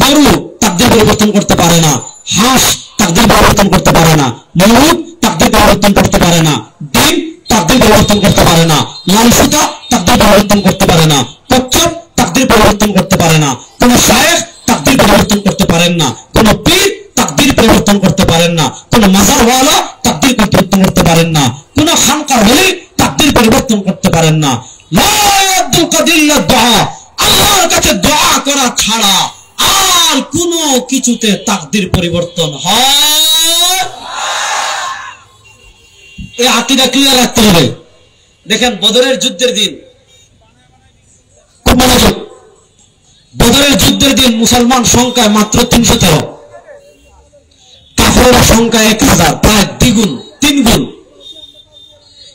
গরু তাকদীর পরিবর্তন করতে পারে না, হাঁস তাকদীর পরিবর্তন করতে পারে না, মহিষ তাকদীর পরিবর্তন করতে পারে না, ডিম তাকদীর পরিবর্তন করতে পারে না, লাল সুতা তাকদীর পরিবর্তন করতে পারে না, কচ্ছপ তাকদীর পরিবর্তন করতে পারে না, কোন শায়েখ তাকদীর পরিবর্তন করতে পারেন না, কোন পীর তাকদীর পরিবর্তন করতে পারেন না, কোন মাজারওয়ালা তাকদীর পরিবর্তন করতে পারেন না, কোন খানকার ওলি তাকদীর পরিবর্তন করতে পারেন না। লা ইয়াদুল কদর ইল্লা দুআ, আল্লাহর কাছে দোয়া করা ছাড়া আর কোন কিছুতে তাকদীর পরিবর্তন হয়। এই আকীদা ক্লিয়ার রাখতে হবে। দেখেন, বদরের যুদ্ধের দিন, খুব মনোযোগ, বদরের যুদ্ধের দিন মুসলমান সংখ্যা মাত্র 313, কাফেররা সংখ্যা 1000, প্রায় দ্বিগুণ, 3 গুণ।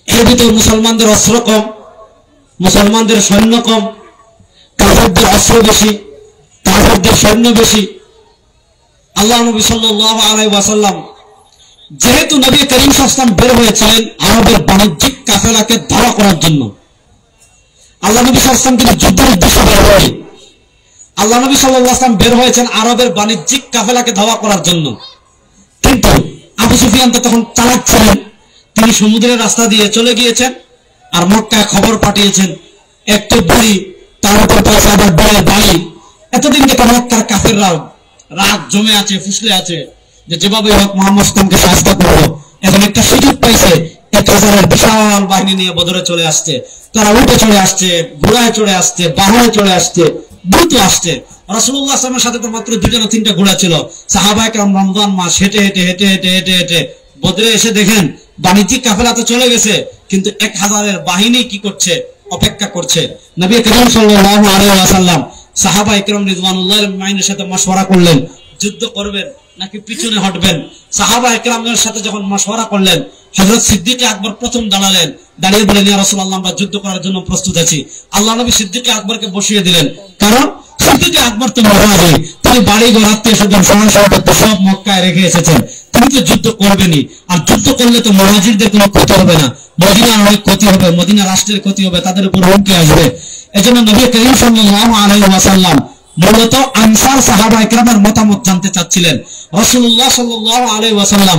এর ভিতরে মুসলমানদের অস্ত্র কম, মুসলমানদের সৈন্য কম, কাফেরদের অস্ত্র বেশি, কাফেরদের সৈন্য বেশি। আল্লাহ নবী সাল্লাল্লাহু আলাইহি ওয়াসাল্লাম, যেহেতু নবী করিম সাল্লাল্লাহু আলাইহি ওয়াসাল্লাম বের হয়েছিলেন আরবের বাণিজ্যিক কাফেলাকে ধাওয়া করার জন্য, আল্লাহ নবী সাল্লাল্লাহু আলাইহি ওয়াসাল্লাম কিন্তু যুদ্ধের উদ্দেশ্যে বের হয়নি। আল্লাহ নবী সাল্লাল্লাহু আলাইহি ওয়াসাল্লাম বের হয়েছেন আরবের বাণিজ্যিক কাফেলাকে ধাওয়া করার জন্য। কিন্তু আবু সুফিয়ান তো তখন চালাক ছিলেন, তিনি সমুদ্রের রাস্তা দিয়ে চলে গিয়েছেন আর মক্কায় খবর পাঠিয়েছেন, একটু বুড়ি, তার উপর পয়সা, আবার বড় বাড়ি। এতদিন থেকে মক্কার কাফেররা রাগ জমে আছে, ফুসলে আছে, যে যেভাবে হোক মুহাম্মদ সাল্লাল্লাহু আলাইহি ওয়াসাল্লামকে শাস্তি করবো। এখন একটা সুযোগ পাইছে, 1000-এর বিশাল বাহিনী নিয়ে বদরে চলে আসছে। তারা উঠে চলে আসছে, ঘোড়ায় চড়ে আসছে, বাহনে চলে আসছে, দ্রুত আসছে। রাসূলুল্লাহ সাল্লাল্লাহু আলাইহি ওয়াসাল্লামের সাথে তো মাত্র 2 না 3টা ঘোড়া ছিল। সাহাবায়ে কেরাম রমজান মাস হেঁটে হেঁটে হেঁটে হেঁটে হেঁটে হেঁটে বদরে এসে দেখেন বাণিজ্যিক কাফেলা তো চলে গেছে, কিন্তু 1000-এর বাহিনী কি করছে? অপেক্ষা করছে। নবী করিম সাল্লাল্লাহু আলাইহি ওয়াসাল্লাম সাহাবা ইকরাম রিজওয়ানুল্লাহি আলাইহির সাথে মাশওয়ারা করলেন যুদ্ধ করবেন নাকি পিছনে হটবেন। সাহাবা ইকরামের সাথে যখন মাশওয়ারা করলেন, হযরত সিদ্দিক আকবর প্রথম দাঁড়ালেন, দাঁড়িয়ে বললেন, ইয়া রাসূলুল্লাহ, আমরা যুদ্ধ করার জন্য প্রস্তুত আছি। আল্লাহ নবী সিদ্দিক আকবরকে বসিয়ে দিলেন, কারণ সিদ্দিক আকবর তো মুহাজির, তিনি বাড়ি ঘর আত্মীয় স্বজন সমাজ সম্পত্তি সব মক্কায় রেখে এসেছেন, তিনি তো যুদ্ধ করবেনই। আর যুদ্ধ করলে তো মুহাজিরদের কোনো ক্ষতি হবে না, মদিনার অনেক ক্ষতি হবে, মদিনা রাষ্ট্রের ক্ষতি হবে, তাদের উপর হুমকি আসবে। এজন্য নবী করিম সাল্লাল্লাহু আলাইহি ওয়াসাল্লাম মূলত আনসার সাহাবা ইকরামের মতামত জানতে চাচ্ছিলেন। রাসূলুল্লাহ সাল্লাল্লাহু আলাইহি ওয়াসাল্লাম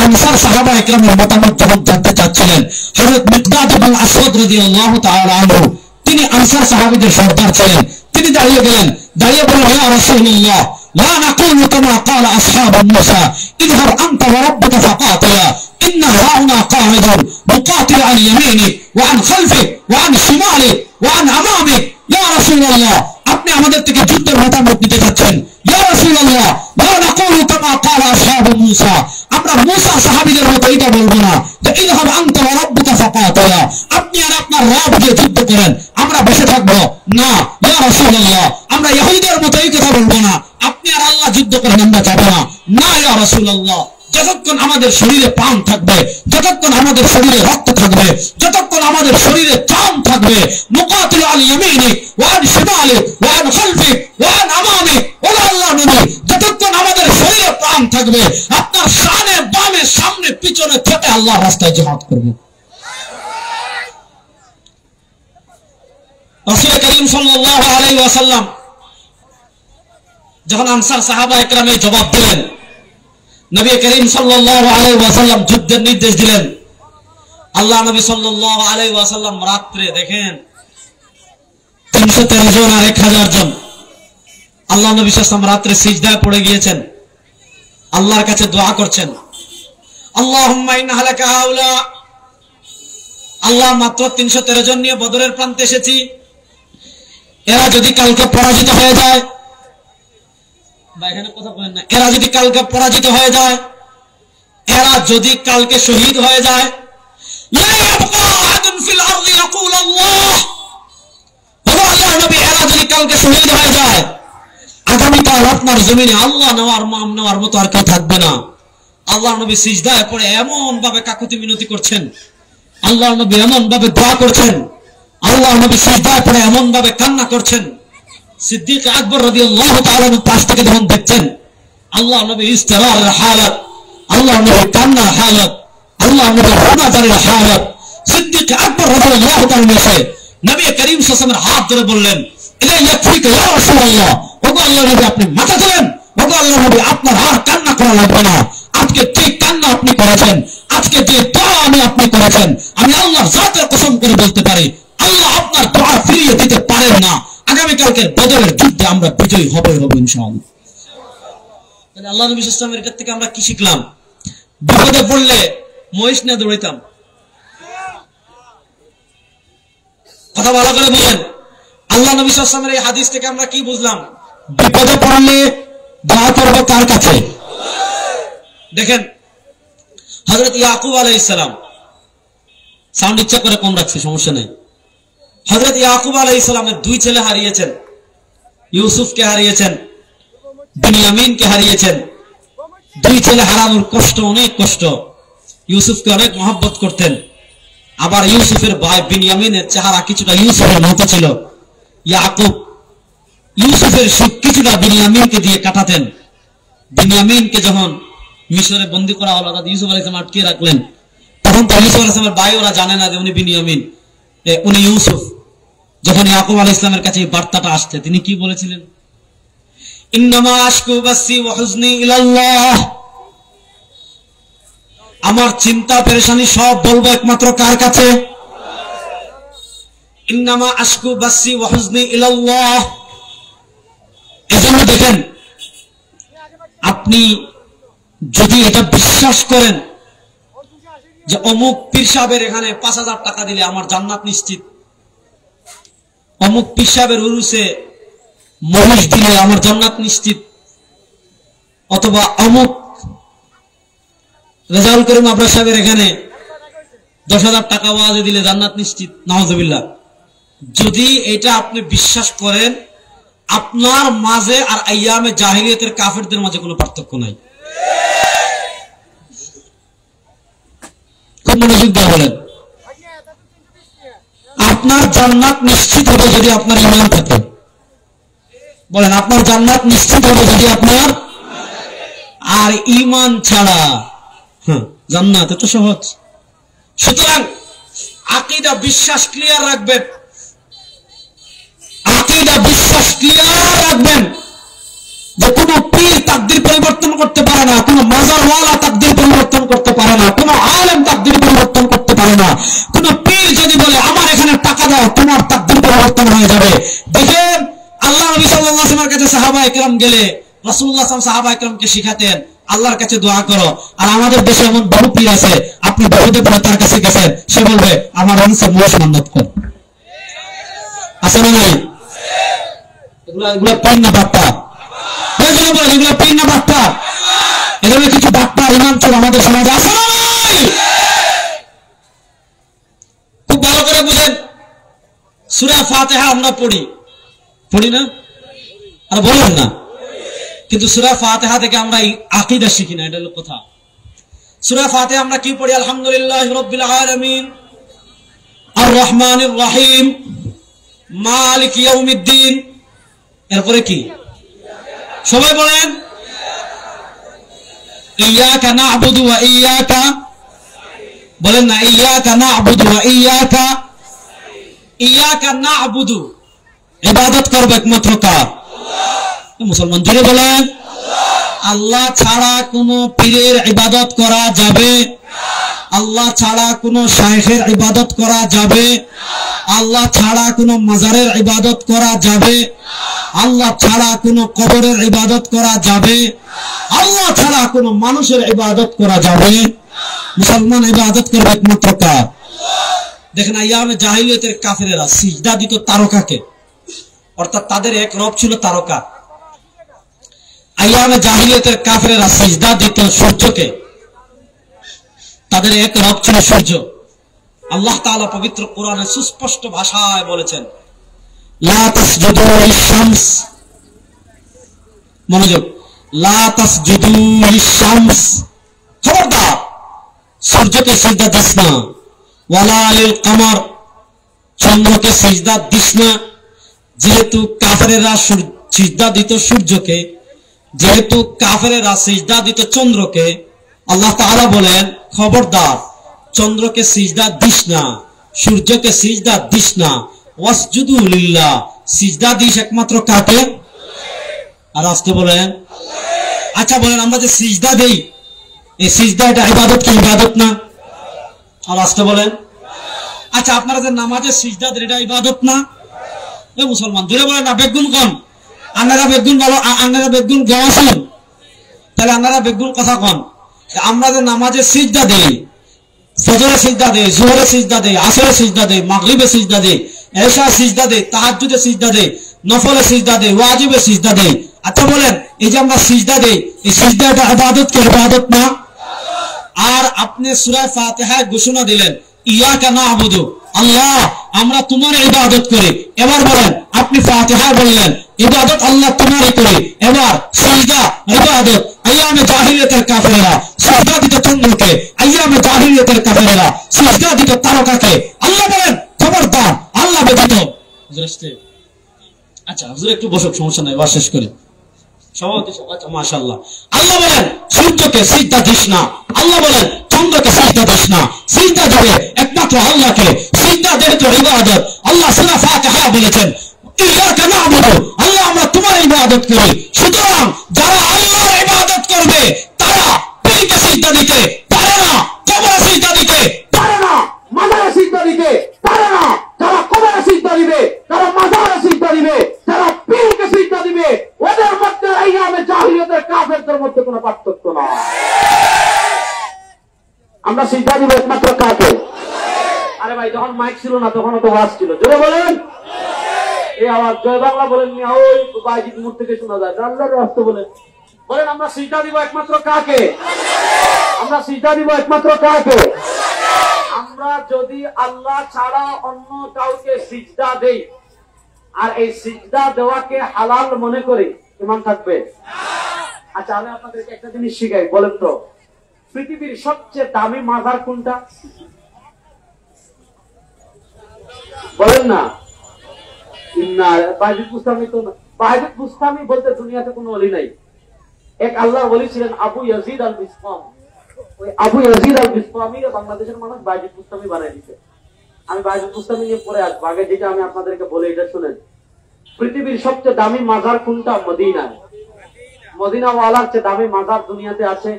আনসার সাহাবা ইকরামের মতামত যখন জানতে চাচ্ছিলেন, হযরত মিকদাদ ইবনে আসওয়াদ রাদিয়াল্লাহু তাআলা আনহু, তিনি আনসার সাহাবীদের সর্দার ছিলেন, তিনি দাঁড়িয়ে গেলেন, দাঁড়িয়ে বললেন, ইয়া রাসূলুল্লাহ, লা নাকুলু কামা ক্বালা আসহাবু মূসা, ইযহাব আনতা ওয়া রাব্বুকা ফাকাতিলা, ইন্না হাউনা কাঈদুন মুকাতিল আন ইয়ামিনি ওয়া আন খালফি ওয়া আন শিমালি ওয়া আন আমামি। ইয়া রাসূলুল্লাহ, আপনি আমাদের থেকে যুদ্ধের মতামত নিতে চাচ্ছেন। ইয়া রাসূলুল্লাহ, লা নাকুলু কামা ক্বালা আসহাবু মূসা, আমরা মূসা সাহাবীদের মতো এটা বলবো না যে ইযহাব আনতা ওয়া রাব্বুকা ফাকাতিলা, আপনি আর আপনার রব গিয়ে যুদ্ধ করেন, আমরা বসে থাকবো না। ইয়া রাসূলুল্লাহ, আমরা ইহুদিদের মতো এই কথা বলবো না, আপনি আর আল্লাহ যুদ্ধ করেন, আমরা যাব না। না ইয়া রাসূলুল্লাহ, যতক্ষণ আমাদের শরীরে প্রাণ থাকবে, যতক্ষণ আমাদের শরীরে রক্ত থাকবে, যতক্ষণ আমাদের শরীরে জান থাকবে, মুকাতিল আল ইয়ামিনি ওয়া আন শিমালি ওয়া আন খালফি ওয়া আন আমামি, ওয়া আল্লাহ নবী, যতক্ষণ আমাদের শরীরে প্রাণ থাকবে, আপনার সামনে বামে সামনে পিছনে থেকে আল্লাহর রাস্তায় জিহাদ করব। রাসূল করিম সাল্লাল্লাহু আলাইহি ওয়াসাল্লাম যখন আনসার সাহাবা ইকরামের জবাব দিলেন, নবী করিম সাল্লাল্লাহু আলাইহি ওয়াসাল্লাম যুদ্ধের নির্দেশ দিলেন। আল্লাহ নবী সাল্লাল্লাহু আলাইহি ওয়াসাল্লাম রাত্রে দেখেন 313 জন আর 1000 জন, আল্লাহ নবী সাল্লাল্লাহু আলাইহি ওয়াসাল্লাম রাত্রে সিজদায় পড়ে গিয়েছেন, আল্লাহর কাছে দোয়া করছেন, আল্লাহুম্মা ইন্না হালাকা হাউলা, আল্লাহ মাত্র 313 জন নিয়ে বদরের প্রান্তে এসেছি, এরা যদি কালকে পরাজিত হয়ে যায়, বা এখানে কথা বলেন না, এরা যদি কালকে পরাজিত হয়ে যায়, এরা যদি কালকে শহীদ হয়ে যায়, লা ইয়াবকা আহাদুন ফিল আরদি ইয়াকুল আল্লাহ, আল্লাহ নবী, এরা যদি কালকে শহীদ হয়ে যায়, আগামীকাল আপনার জমিনে আল্লাহ নেওয়ার মতো আর কেউ থাকবে না। আল্লাহ নবী সিজদায় পড়ে এমন ভাবে কাকুতি মিনতি করছেন, আল্লাহ নবী এমন ভাবে দোয়া করছেন, আল্লাহ নবী সিজদায় পড়ে এমন ভাবে কান্না করছেন, সিদ্দিক আকবর রাদিয়াল্লাহু তাআলা পাশ থেকে যখন দেখছেন আল্লাহ নবী ইস্তিরারের হালত, আল্লাহ নবী কান্নার হালত, আল্লাহ নবী রোনাজারির হালত, সিদ্দিক আকবর রাদিয়াল্লাহু তাআলা এসে নবী করিম সাল্লাল্লাহু আলাইহি ওয়াসাল্লামের হাত ধরে বললেন, ইলা ইয়াকফিকা ইয়া রাসূলুল্লাহ, ওগো আল্লাহ নবী, আপনি মাথা তোলেন, ওগো আল্লাহ নবী, আপনার আর কান্না করা লাগবে না, আজকে যে কান্না আপনি করেছেন, আজকে যে দোয়া আপনি করেছেন, আমি আল্লাহর জাতের কসম করে বলতে পারি, আল্লাহ আপনার দোয়া ফিরিয়ে দিতে পারেন না। আগামীকালকে বদরের যুদ্ধে আমরা বিজয়ী হব ইনশাআল্লাহ। তাহলে আল্লাহ নবী সাল্লাল্লাহু আলাইহি ওয়াসাল্লামের কাছ থেকে আমরা কি শিখলাম? বিপদে পড়লে মহিষ না দৌড়াইতাম। কথা ভালো করে বলেন, আল্লাহ নবী সাল্লাল্লাহু আলাইহি ওয়াসাল্লামের এই হাদিস থেকে আমরা কি বুঝলাম? বিপদে পড়লে দোয়া করব কার কাছে? দেখেন হযরত ইয়াকুব আলাইহিস সালাম, সাউন্ড ইচ্ছা করে কম রাখছি, সমস্যা নেই। হযরত ইয়াকুব আলাইহিস সালামের দুই ছেলে হারিয়েছেন, ইউসুফকে হারিয়েছেন, বিনিয়ামিনকে হারিয়েছেন। দুই ছেলে হারানোর কষ্ট, অনেক কষ্ট। ইউসুফকে অনেক মহব্বত করতেন, আবার ইউসুফের ভাই বিনিয়ামিনের চেহারা কিছুটা ইউসুফের মতো ছিল। ইয়াকুব ইউসুফের সুখ কিছুটা বিনিয়ামিনকে দিয়ে কাটাতেন। বিনিয়ামিনকে যখন মিশরে বন্দী করা হলো, ইউসুফ আলাইহিস সালাম আটকে রাখলেন, তখন তো ইউসুফ আলাইহিস সালামের ভাই ওরা জানে না যে উনি বিনিয়ামিন, উনি ইউসুফ। যখন ইয়াকুব আলাইহিস সালামের কাছে এই বার্তাটা আসছে, তিনি কি বলেছিলেন? ইন্নামা আশকু বাসি ওয়া হুজনি ইলাল্লাহ, আমার চিন্তা পেরেশানি সব বলবো একমাত্র কার কাছে? ইন্নামা আশকু বাসি ওয়া হুজনি ইলাল্লাহ। এজন্য দেখেন, আপনি যদি এটা বিশ্বাস করেন যে অমুক পীর সাহেবের এখানে 5000 টাকা দিলে আমার জান্নাত নিশ্চিত, অমুক পীর সাহেবের উরুসে মহিষ দিলে আমার জান্নাত নিশ্চিত, অথবা অমুক রেজাউল করিম আবরার সাহেবের এখানে 10,000 টাকা ওয়াজে দিলে জান্নাত নিশ্চিত, নাউজুবিল্লাহ। যদি এটা আপনি বিশ্বাস করেন, আপনার মাঝে আর আইয়ামে জাহিলিয়াতের কাফেরদের মাঝে কোনো পার্থক্য নাই। খুব মনোযোগ দিয়ে বলেন। আপনার জান্নাত নিশ্চিত হবে যদি আপনার ঈমান থাকে। বলেন, আপনার জান্নাত নিশ্চিত হবে যদি আপনার, আর ঈমান ছাড়া জান্নাত এত সহজ। সুতরাং আকীদা বিশ্বাস ক্লিয়ার রাখবেন, আকীদা বিশ্বাস ক্লিয়ার রাখবেন যে কোন পীর তাকদীর পরিবর্তন করতে পারে না, কোন মাজারওয়ালা তাকদীর পরিবর্তন করতে পারে না, কোন আলেম তাকদীর পরিবর্তন করতে পারে না। কোন পীর যদি বলে আমার এখানে টাকা দাও, তোমার তাকদীর পরিবর্তন হয়ে যাবে। দেখেন আল্লাহ নবী সাল্লাল্লাহু আলাইহি ওয়াসাল্লামের কাছে সাহাবায়ে কেরাম গেলে রাসূলুল্লাহ সাল্লাল্লাহু আলাইহি ওয়াসাল্লাম সাহাবায়ে কেরামকে শিখাতেন আল্লাহর কাছে দোয়া করো। আর আমাদের দেশে এমন বড় পীর আছে, আপনি বহুদে পরে তার কাছে গেছেন, সে বলবে আমার অনসে মোশ মান্নাত কর। আছে না নাই? এগুলা পীর না বাপ্পা? এগুলা পীর না বাপ্পা? এগুলো কিছু বাপ্পা ইমাম চোর আমাদের সমাজে আছে না নাই? খুব ভালো করে বুঝেন। সূরা ফাতিহা আমরা পড়ি না? আর বলেন না, কিন্তু সূরা ফাতিহা থেকে আমরা আকীদা শিখি না, এটা হলো কথা। সূরা ফাতিহা আমরা কি পড়ি? আলহামদুলিল্লাহি রাব্বিল আলামিন, আর রহমানির রহিম, মালিক ইয়াউমিদ্দিন। এরপরে কি? সবাই বলেন, ইয়াকা না'বুদু ওয়া ইয়াকা, বলেন না, ইয়াকা না'বুদু ওয়া ইয়াকা। ইয়াকা না'বুদু, ইবাদত করবে একমাত্র কার? মুসলমান জোরে বলেন। আল্লাহ ছাড়া কোন পীরের ইবাদত করা যাবে? আল্লাহ ছাড়া কোন শাইখের ইবাদত করা যাবে? আল্লাহ ছাড়া কোন মাজারের ইবাদত করা যাবে? আল্লাহ ছাড়া কোন কবরের ইবাদত করা যাবে? আল্লাহ ছাড়া কোন মানুষের ইবাদত করা যাবে? মুসলমান ইবাদত করবে একমাত্র কার? দেখেন আইয়ামে জাহিলিয়াতের কাফেরেরা সিজদা দিত তারকাকে, অর্থাৎ তাদের এক রব ছিল তারকা। আইয়ামে জাহিলিয়াতের কাফেরেরা সিজদা দিত সূর্যকে, তাদের এক রব ছিল সূর্য। আল্লাহ তাআলা পবিত্র কোরআনে সুস্পষ্ট ভাষায় বলেছেন, লা তাসজুদু লিশ-শামস, মনোযোগ, লা তাসজুদু লিশ-শামস, খবরদার সূর্যকে সিজদা দিস না, ওয়ালা লিল কমর, চন্দ্রকে সিজদা দিস না। যেহেতু কাফেরেরা সিজদা দিত সূর্যকে, যেহেতু কাফেরেরা সিজদা দিত চন্দ্রকে, আল্লাহ তাআলা বলেন খবরদার চন্দ্রকে সিজদা দিস না, সূর্যকে সিজদা দিস না। ওয়াসজুদু লিল্লাহ, সিজদা দিস একমাত্র কাকে? আর আজকে বলেন, আচ্ছা বলেন আমরা যে সিজদা দেই, এই সিজদা এটা ইবাদত কি ইবাদত না? আর আজকে বলেন, আচ্ছা আপনারা যে নামাজে সিজদা দেন এটা ইবাদত না? এই মুসলমান জোরে বলেন না, বেগুন কোন? আপনারা বেগুন বলো, আপনারা বেগুন গাওয়াছেন, তাহলে আপনারা বেগুন কথা কোন? আমরা যে নামাজে সিজদা দেই, ফজরে সিজদা দেই, যোহরে সিজদা দেই, আসরে সিজদা দেই, মাগরিবে সিজদা দেই, এশা সিজদা দেই, তাহাজ্জুদে সিজদা দেই, নফলে সিজদা দেই, ওয়াজিবে সিজদা দেই। আচ্ছা বলেন এই যে আমরা সিজদা দেই, এই সিজদা এটা ইবাদত কি ইবাদত না? আর আপনি সূরা ফাতিহায় ঘোষণা দিলেন ইয়াকা না'বুদু, আল্লাহ আমরা তোমার ইবাদত করি। এবার বলেন আপনি ফাতিহায় বললেন ইবাদত আল্লাহ তোমারই করি, এবার সিজদা ইবাদত। আইয়ামে জাহিলিয়াতের কাফেররা সিজদা দিত চন্দ্রকে, আইয়ামে জাহিলিয়াতের কাফেররা সিজদা দিত তারকাকে। আল্লাহ বলেন খবরদার আল্লাহ ব্যতীত। আচ্ছা হুজুর একটু বসুক, সমস্যা নাই, এবার শেষ করি। সভাপতি সাহেব, আচ্ছা মাশাআল্লাহ। আল্লাহ বলেন সূর্যকে সিজদা দিস না, আল্লাহ বলেন চন্দ্রকে সিজদা দিস না, সিজদা দেবে একমাত্র আল্লাহকে। সিজদা দেবে তো ইবাদত। আল্লাহ সূরা ফাতিহা বলেছেন ইয়াকা না'বুদু, আল্লাহ আমরা তোমার ইবাদত করি। সুতরাং যারা আল্লাহর ইবাদত করবে তারা পীরকে সিজদা দিতে পারে না, কবরে সিজদা দিতে পারে না, মাজারে সিজদা দিতে পারে না। যারা কবরে সিজদা দিবে, যারা মাজারে সিজদা দিবে, যারা পীরকে সিজদা দিবে, ওদের মধ্যে আইয়ামে জাহিলিয়াতের কাফেরদের মধ্যে কোনো পার্থক্য নাই। আমরা সিজদা দিব একমাত্র কাকে? আরে ভাই যখন মাইক ছিল না তখন তো ওয়াজ ছিল, জোরে বলেন। এই আওয়াজ জয় বাংলা বলেন না, ওই বাইজিদ মুখ থেকে শোনা যায়, আল্লাহর রাস্তা বলেন। বলেন আমরা সিজদা দিব একমাত্র কাকে? আমরা সিজদা দিব একমাত্র কাকে? আমরা যদি আল্লাহ ছাড়া অন্য কাউকে সিজদা দেই, আর এই সিজদা দেওয়াকে হালাল মনে করে ঈমান থাকবে? আচ্ছা, আমি আপনাদেরকে একটা জিনিস শিখাই, বলেন তো পৃথিবীর সবচেয়ে দামি মাজার কোনটা? বলেন না। বায়জিদ বুস্তামি তো না। বায়জিদ বুস্তামি বলতে দুনিয়াতে কোনো ওলি নাই। এক আল্লাহর ওলি ছিলেন আবু ইয়াজিদ আল বিসতামি। ওই আবু ইয়াজিদ আল বিসতামি বাংলাদেশের মানুষ বায়জিদ বুস্তামি বানাই দিয়েছে। আমি বায়জিদ বুস্তামি নিয়ে পরে আসবো, আগে যেটা আমি আপনাদেরকে বলে এটা শুনেন। পৃথিবীর সবচেয়ে দামি মাজার কোনটা? মদিনায়। মদিনা ওয়ালার চেয়ে দামি মাজার দুনিয়াতে আছে?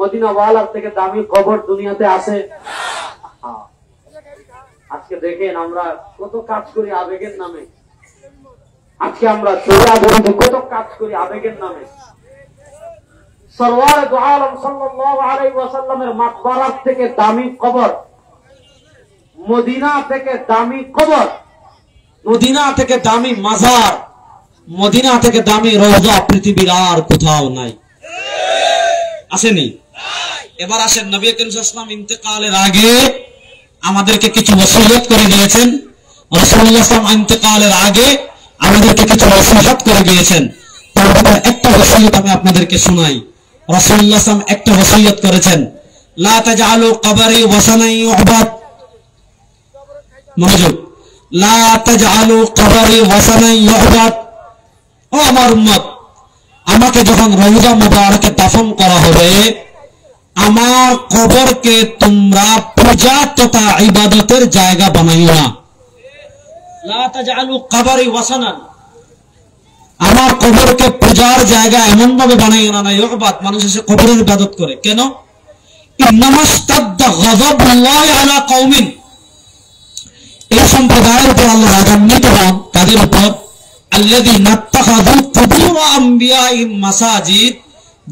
মদিনা ওয়ালার থেকে দামি কবর দুনিয়াতে আছে? আজকে দেখেন আমরা কত কাজ করি আবেগের নামে। আজকে আমরা কত কাজ করি আবেগের নামে। সরওয়ারে দু আলম সাল্লাল্লাহু আলাইহি ওয়াসাল্লামের মাকবারাত থেকে দামি কবর, মদিনা থেকে দামি কবর, মদিনা থেকে দামি মাজার, মদিনা থেকে দামি রওজা পৃথিবীর আর কোথাও নাই। আসেনি? এবার আসেন, নবী করিম সাল্লাল্লাহু আলাইহি ওয়াসাল্লাম ইন্তেকালের আগে আমাদেরকে কিছু ওসিয়ত করে দিয়েছেন। রাসূলুল্লাহ সাল্লাল্লাহু আলাইহি ওয়াসাল্লাম ইন্তেকালের আগে আমাদেরকে কিছু নসিহত করে দিয়েছেন। তার মধ্যে একটা ওসিয়ত আমি আপনাদেরকে শোনাই। রাসূলুল্লাহ সাল্লাল্লাহু আলাইহি ওয়াসাল্লাম একটা ওসিয়ত করেছেন, লা তাজআলু কবরি ওয়াসানান ইউবাদ। মনোযোগ, লা তাজআলু কবরি ওয়াসানান ইউবাদ। ও আমার উম্মত, আমাকে যখন রওজা মুবারকে দাফন করা হবে, আমার কবরকে তোমরা পূজা তথা ইবাদতের জায়গা বানাইও না। লা তাজআলু কবরি ওয়াসানান, আমার কবরকে পূজার জায়গা এমন ভাবে বানাইও না ইবাদত, মানুষ এসে কবরের ইবাদত করে। কেন? ইন্নামাস্তাদ্দা গাযাবুল্লাহি আলা কওমিন, এই সম্প্রদায়ের উপর আল্লাহ রাগান্বিত হন তাদের উপর, আল্লাযীনা ইত্তাখাযু কুবুর আমবিয়াইহিম মাসাজিদ,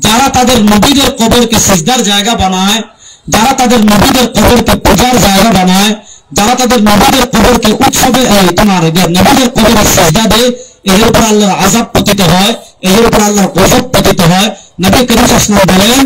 যারা তাদের নবীদের কবরকে সিজদার জায়গা বানায়, যারা তাদের নবীদের কবরকে পূজার জায়গা বানায়, যারা তাদের নবীদের কবরকে উৎসবে নবীদের কবরে সিজদা দেয়, এর উপর আল্লাহর আযাব পতিত হয়, এর উপর আল্লাহর গজব পতিত হয়। নবী করিম সাল্লাল্লাহু আলাইহি ওয়াসাল্লাম বলেন,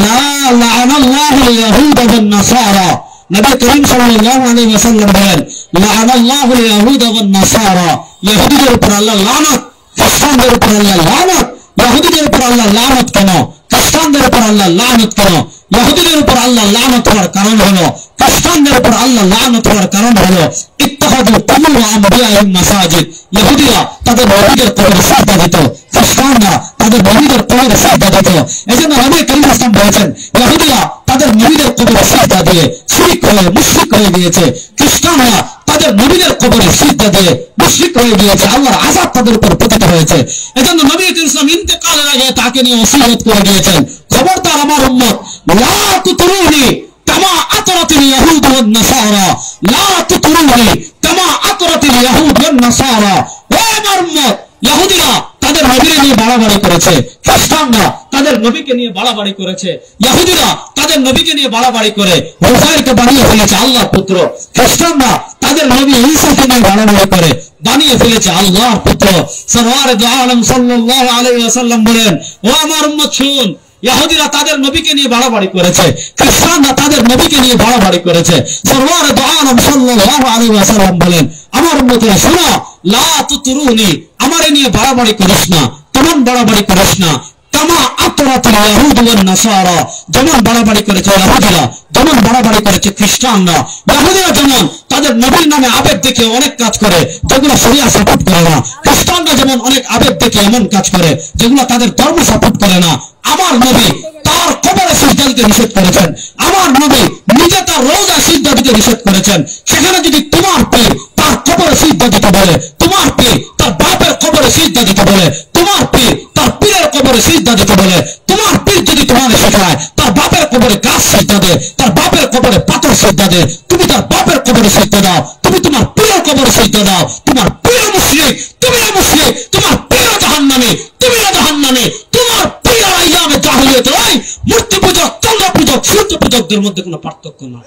লা লা'নাল্লাহুল ইয়াহুদা ওয়ান নাসারা। নবী করিম সাল্লাল্লাহু আলাইহি ওয়াসাল্লাম বলেন, লা'নাল্লাহুল ইয়াহুদা ওয়ান নাসারা, ইহুদিদের উপর আল্লাহ লানত, খ্রিস্টানদের উপর আল্লাহ লানত। ইহুদিদের উপর আল্লাহ লানত কেন? খ্রিস্টানদের উপর আল্লাহ লানত কেন? ইহুদিদের উপর আল্লাহ লানত হওয়ার কারণ হলো, খ্রিস্টানদের উপর আল্লাহ লানত হওয়ার কারণ হলো ইত্তাখাযু কুবুর আমবিয়াইহিম মাসাজিদ। ইহুদিরা তাদের নবীদের কবরে সিজদা দিত, খ্রিস্টানরা তাদের নবীদের কবরে সিজদা দিত। এজন্য নবী করিম সাল্লাল্লাহু আলাইহি ওয়াসাল্লাম বলেছেন, ইহুদিরা তাদের নবীদের কবরে সিজদা দিয়ে শিরক হয়ে মুশরিক হয়ে গিয়েছে, খ্রিস্টানরা তাদের নবীদের কবরে সিজদা দিয়ে মুশরিক হয়ে গিয়েছে, আল্লাহর আযাব তাদের উপর পতিত হয়েছে। এজন্য নবী করিম সাল্লাল্লাহু আলাইহি ওয়াসাল্লাম ইন্তেকালের আগে তাকে নিয়ে ওসিয়ত করে দিয়েছেন, খবরদার আমার উম্মত, লা তুতরুনি কামা আতরাতিল ইয়াহুদ ওয়ান নাসারা, লা তুতরুনি কামা আতরাতিল ইয়াহুদ ওয়ান নাসারা। ও আমার উম্মত, ইহুদিরা তাদের নবীকে নিয়ে বাড়াবাড়ি করেছে, খ্রিস্টানরা তাদের নবীকে নিয়ে বাড়াবাড়ি করেছে। ইহুদিরা তাদের নবীকে নিয়ে বাড়াবাড়ি করে উযাইরকে বানিয়ে ফেলেছে আল্লাহর পুত্র, খ্রিস্টানরা তাদের নবী ঈসাকে নিয়ে বাড়াবাড়ি করে বানিয়ে ফেলেছে আল্লাহর পুত্র। সরওয়ারে দু আলম সাল্লাল্লাহু আলাইহি ওয়াসাল্লাম বলেন, ও আমার উম্মত শুন, ইহুদিরা তাদের নবীকে নিয়ে বাড়াবাড়ি করেছে, খ্রিস্টানরা তাদের নবীকে নিয়ে বাড়াবাড়ি করেছে। সরওয়ারে দু আলম সাল্লাল্লাহু আলাইহি ওয়াসাল্লাম বলেন, আমার উম্মতেরা শোনো, লা তুতরুনি, আমারে নিয়ে বাড়াবাড়ি করিস না, তেমন বাড়াবাড়ি করিস না কামা আতরাতিল ইয়াহুদ ওয়ান নাসারা, যেমন বাড়াবাড়ি করেছে ইহুদিরা, যেমন বাড়াবাড়ি করেছে খ্রিস্টানরা। ইহুদিরা যেমন তাদের নবীর নামে আবেগ দেখে অনেক কাজ করে যেগুলো শরিয়া সাপোর্ট করে না, খ্রিস্টানরা যেমন অনেক আবেগ দেখে এমন কাজ করে যেগুলো তাদের ধর্ম সাপোর্ট করে না। আমার নবী তার কবরে সিজদা দিতে নিষেধ করেছেন, আমার নবী নিজে তার রওজা সিজদা দিতে নিষেধ করেছেন। সেখানে যদি তোমার পীর তার কবরে সিজদা দিতে বলে, তোমার পীর তার বাপের কবরে সিজদা দিতে বলে, তোমার পীর তার পীরের কবরে সিজদা দিতে বলে, তোমার পীর যদি তোমার শেখায় তার বাপের কবরে গাছ সিজদা দে, তার বাপের কবরে পাথর সিজদা দে, তুমি তার বাপের কবরে সিজদা দাও, তুমি তোমার পীরের কবরে সিজদা দাও, তোমার পীর মুশরিক, তুমিও মুশরিক, তোমার পীর জাহান্নামী, তুমিও জাহান্নামী, তোমার পীর আইয়ামে জাহিলিয়াত, ওই মূর্তি পূজক, চন্দ্র পূজক, সূর্য পূজকদের মধ্যে কোনো পার্থক্য না।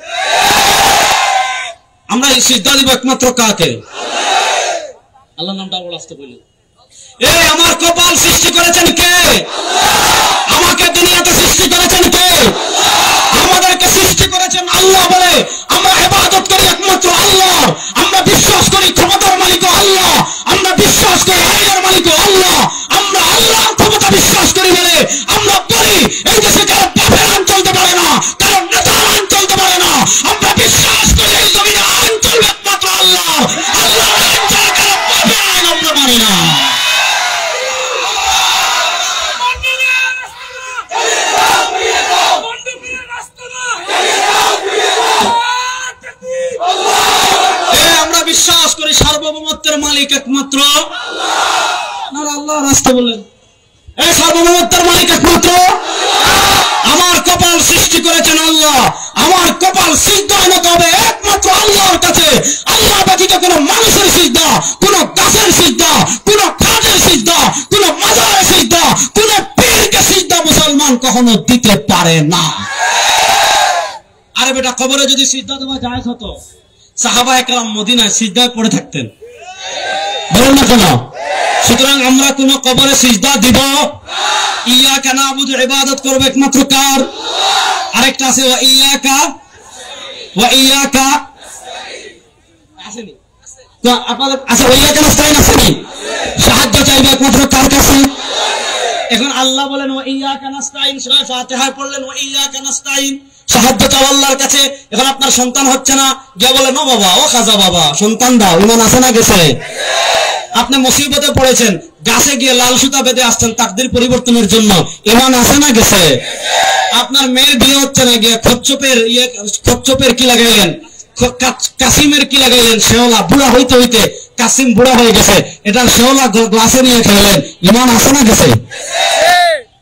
আমরা এই সিজদা দিব একমাত্র কাকে? আল্লাহর নামটা বলে আসতে বলি। এই আমার কপাল সৃষ্টি করেছেন কে? আমাকে দুনিয়াতে সৃষ্টি করেছেন কে? আমাদেরকে সৃষ্টি করেছেন আল্লাহ বলে আমরা ইবাদত করি একমাত্র আল্লাহ, আমরা বিশ্বাস করি ক্ষমতার মালিক আল্লাহ, সার্বভৌমত্বের মালিক একমাত্র আল্লাহ। আল্লাহ রাস্তা বলেন, এই সার্বভৌমত্বের মালিক একমাত্র আমার কপাল সৃষ্টি করেছেন আল্লাহ, আমার কপাল সিজদা হতে হবে একমাত্র আল্লাহর কাছে। আল্লাহ ব্যতীত কোন মানুষের সিজদা, কোন গাছের সিজদা, কোন খাটের সিজদা, কোন মাজারের সিজদা, কোন পীরকে সিজদা মুসলমান কখনো দিতে পারে না। আরে বেটা, কবরে যদি সিজদা দেওয়া জায়েজ হতো, সাহাবায়ে কেরাম মদিনায় সিজদায় পড়ে থাকতেন, বলুন না কেন? সুতরাং আমরা কোন কবরে সিজদা দিব না। ইয়াকা নাবুদু, ইবাদত করবে একমাত্র কার? আরেকটা আছে ওয়া ইয়াকা আসেনি তো আপনাদের আছে, ওয়া ইয়াকা নাস্তাইন আসেনি, সাহায্য চাইবে একমাত্র কার কাছে? এখন আল্লাহ বলেন ওয়া ইয়াকা নাস্তাইন, সূরা ফাতিহায় পড়লেন ওয়া ইয়াকা নাস্তাইন, সাহায্য চাও আল্লাহর কাছে। এখন আপনার সন্তান হচ্ছে না, গিয়ে বলেন ও বাবা, ও খাজা বাবা সন্তান দাও, ইমান আছে না গেছে? আপনি মুসিবতে পড়েছেন, গাছে গিয়ে লাল সুতা বেঁধে আসছেন তাকদীর পরিবর্তনের জন্য, ইমান আছে না গেছে? আপনার মেয়ের বিয়ে হচ্ছে না, গিয়ে কচ্ছপের কি লাগাইলেন, কাসিমের কি লাগাইলেন, শেওলা বুড়া হইতে হইতে কাসিম বুড়া হয়ে গেছে, এটার শেওলা গ্লাসে নিয়ে খেলেন, ইমান আছে না গেছে?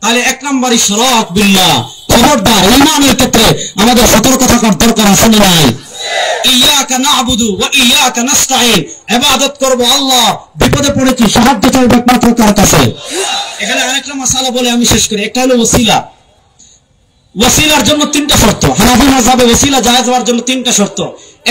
তাহলে এক নম্বর ইশরাক বিল্লাহ, খবরদার ইমানের ক্ষেত্রে আমাদের সতর্ক থাকার দরকার আছে না নাই? ইয়াকা নাবুদু ওয়া ইয়াকা নাস্তাইন, ইবাদত করব আল্লাহ, বিপদে পড়েছি সাহায্য চাইব একমাত্র কার কাছে? এখানে আরেকটা মাসালা বলে আমি শেষ করি। একটা হলো ওসিলা। ওসিলার জন্য তিনটা শর্ত। হানাফি মাযহাবে ওসিলা জায়েজ হওয়ার জন্য তিনটা শর্ত।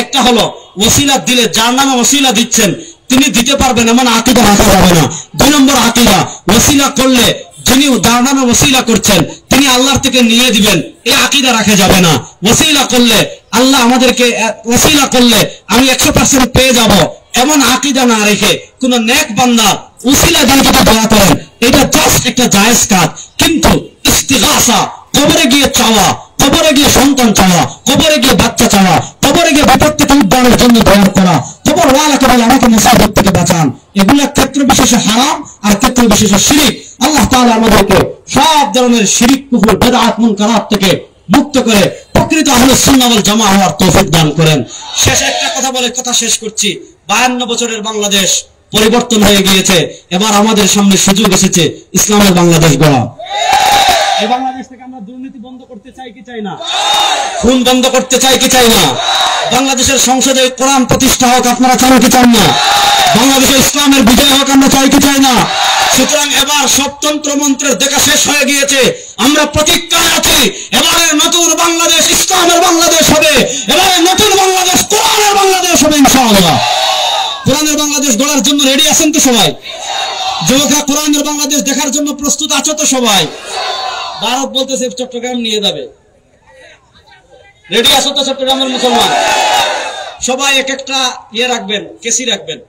একটা হলো ওসিলা দিলে, যার নামে ওসিলা দিচ্ছেন তিনি দিতে পারবেন এমন আকীদা রাখা যাবে না। দুই নম্বর আকীদা, ওসিলা করলে যিনি যার নামে ওসিলা করছেন তিনি আল্লাহর থেকে নিয়ে দিবেন, এই আকীদা রাখা যাবে না। ওসিলা করলে আল্লাহ আমাদেরকে, ওসিলা করলে আমি 100% পেয়ে যাব এমন আকীদা না রেখে কোন নেক বান্দা ওসিলা দিয়ে যদি দোয়া করেন, এটা জাস্ট একটা জায়েজ কাজ। কিন্তু ইস্তিগাসা, কবরে গিয়ে চাওয়া, কবরে গিয়ে সন্তান চাওয়া, কবরে গিয়ে বাচ্চা চাওয়া, কবরে গিয়ে বিপদ থেকে উদ্ধারের জন্য দোয়া করা, কবর ওয়ালাকে বলে আমাকে মুসাফির থেকে বাঁচান, এগুলো ক্ষেত্র বিশেষে হারাম আর ক্ষেত্র বিশেষে শিরিক। আল্লাহ তাআলা আমাদেরকে সব ধরনের শিরিক, কুফর, বিদআত, মুনকারাত থেকে মুক্ত করে প্রকৃত আহলুস সুন্নাহ ওয়াল জামাআহ হওয়ার তৌফিক দান করেন। শেষ একটা কথা বলে কথা শেষ করছি। 52 বছরের বাংলাদেশ পরিবর্তন হয়ে গিয়েছে, এবার আমাদের সামনে সুযোগ এসেছে ইসলামের বাংলাদেশ গড়া। এই বাংলাদেশ থেকে আমরা দুর্নীতি বন্ধ করতে চাই কি চাই না? খুন বন্ধ করতে চাই কি চাই না? বাংলাদেশের সংসদে কোরআন প্রতিষ্ঠা হোক, আপনারা চান কি চান না? বাংলাদেশে ইসলামের বিজয় হোক, আমরা চাই কি চাই না? সুতরাং এবার সবতন্ত্র মন্ত্রের দেখা শেষ হয়ে গিয়েছে। আমরা প্রতিজ্ঞায় আছি, এবারে নতুন বাংলাদেশ ইসলামের বাংলাদেশ হবে, এবারে নতুন বাংলাদেশ কোরআনের বাংলাদেশ হবে ইনশাআল্লাহ। কোরআনের বাংলাদেশ গড়ার জন্য রেডি আছেন তো সবাই? যুবকরা কোরআনের বাংলাদেশ দেখার জন্য প্রস্তুত আছো তো সবাই? ভারত বলতেছে চট্টগ্রাম নিয়ে যাবে, রেডি আছো তো চট্টগ্রামের মুসলমান? সবাই এক একটা ইয়ে রাখবেন, কেসি রাখবেন,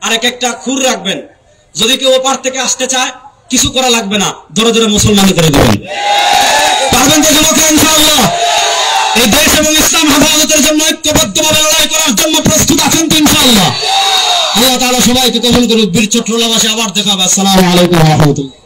আর এক একটা খুর রাখবেন। যদি কেউ ওপার থেকে আসতে চায় কিছু করা লাগবে না, ধরে ধরে মুসলমানি করে দেবেন। পারবেন তো যুবকরা ইনশাআল্লাহ? এই দেশ এবং ইসলাম হেফাজতের জন্য ঐক্যবদ্ধভাবে লড়াই করার জন্য প্রস্তুত আছেন তো ইনশাআল্লাহ? আল্লাহ তাআলা সবাইকে কবুল করুক। বীর চট্টগ্রামবাসী আবার দেখা হবে। আসসালামু আলাইকুম ওয়া রাহমাতুল্লাহ।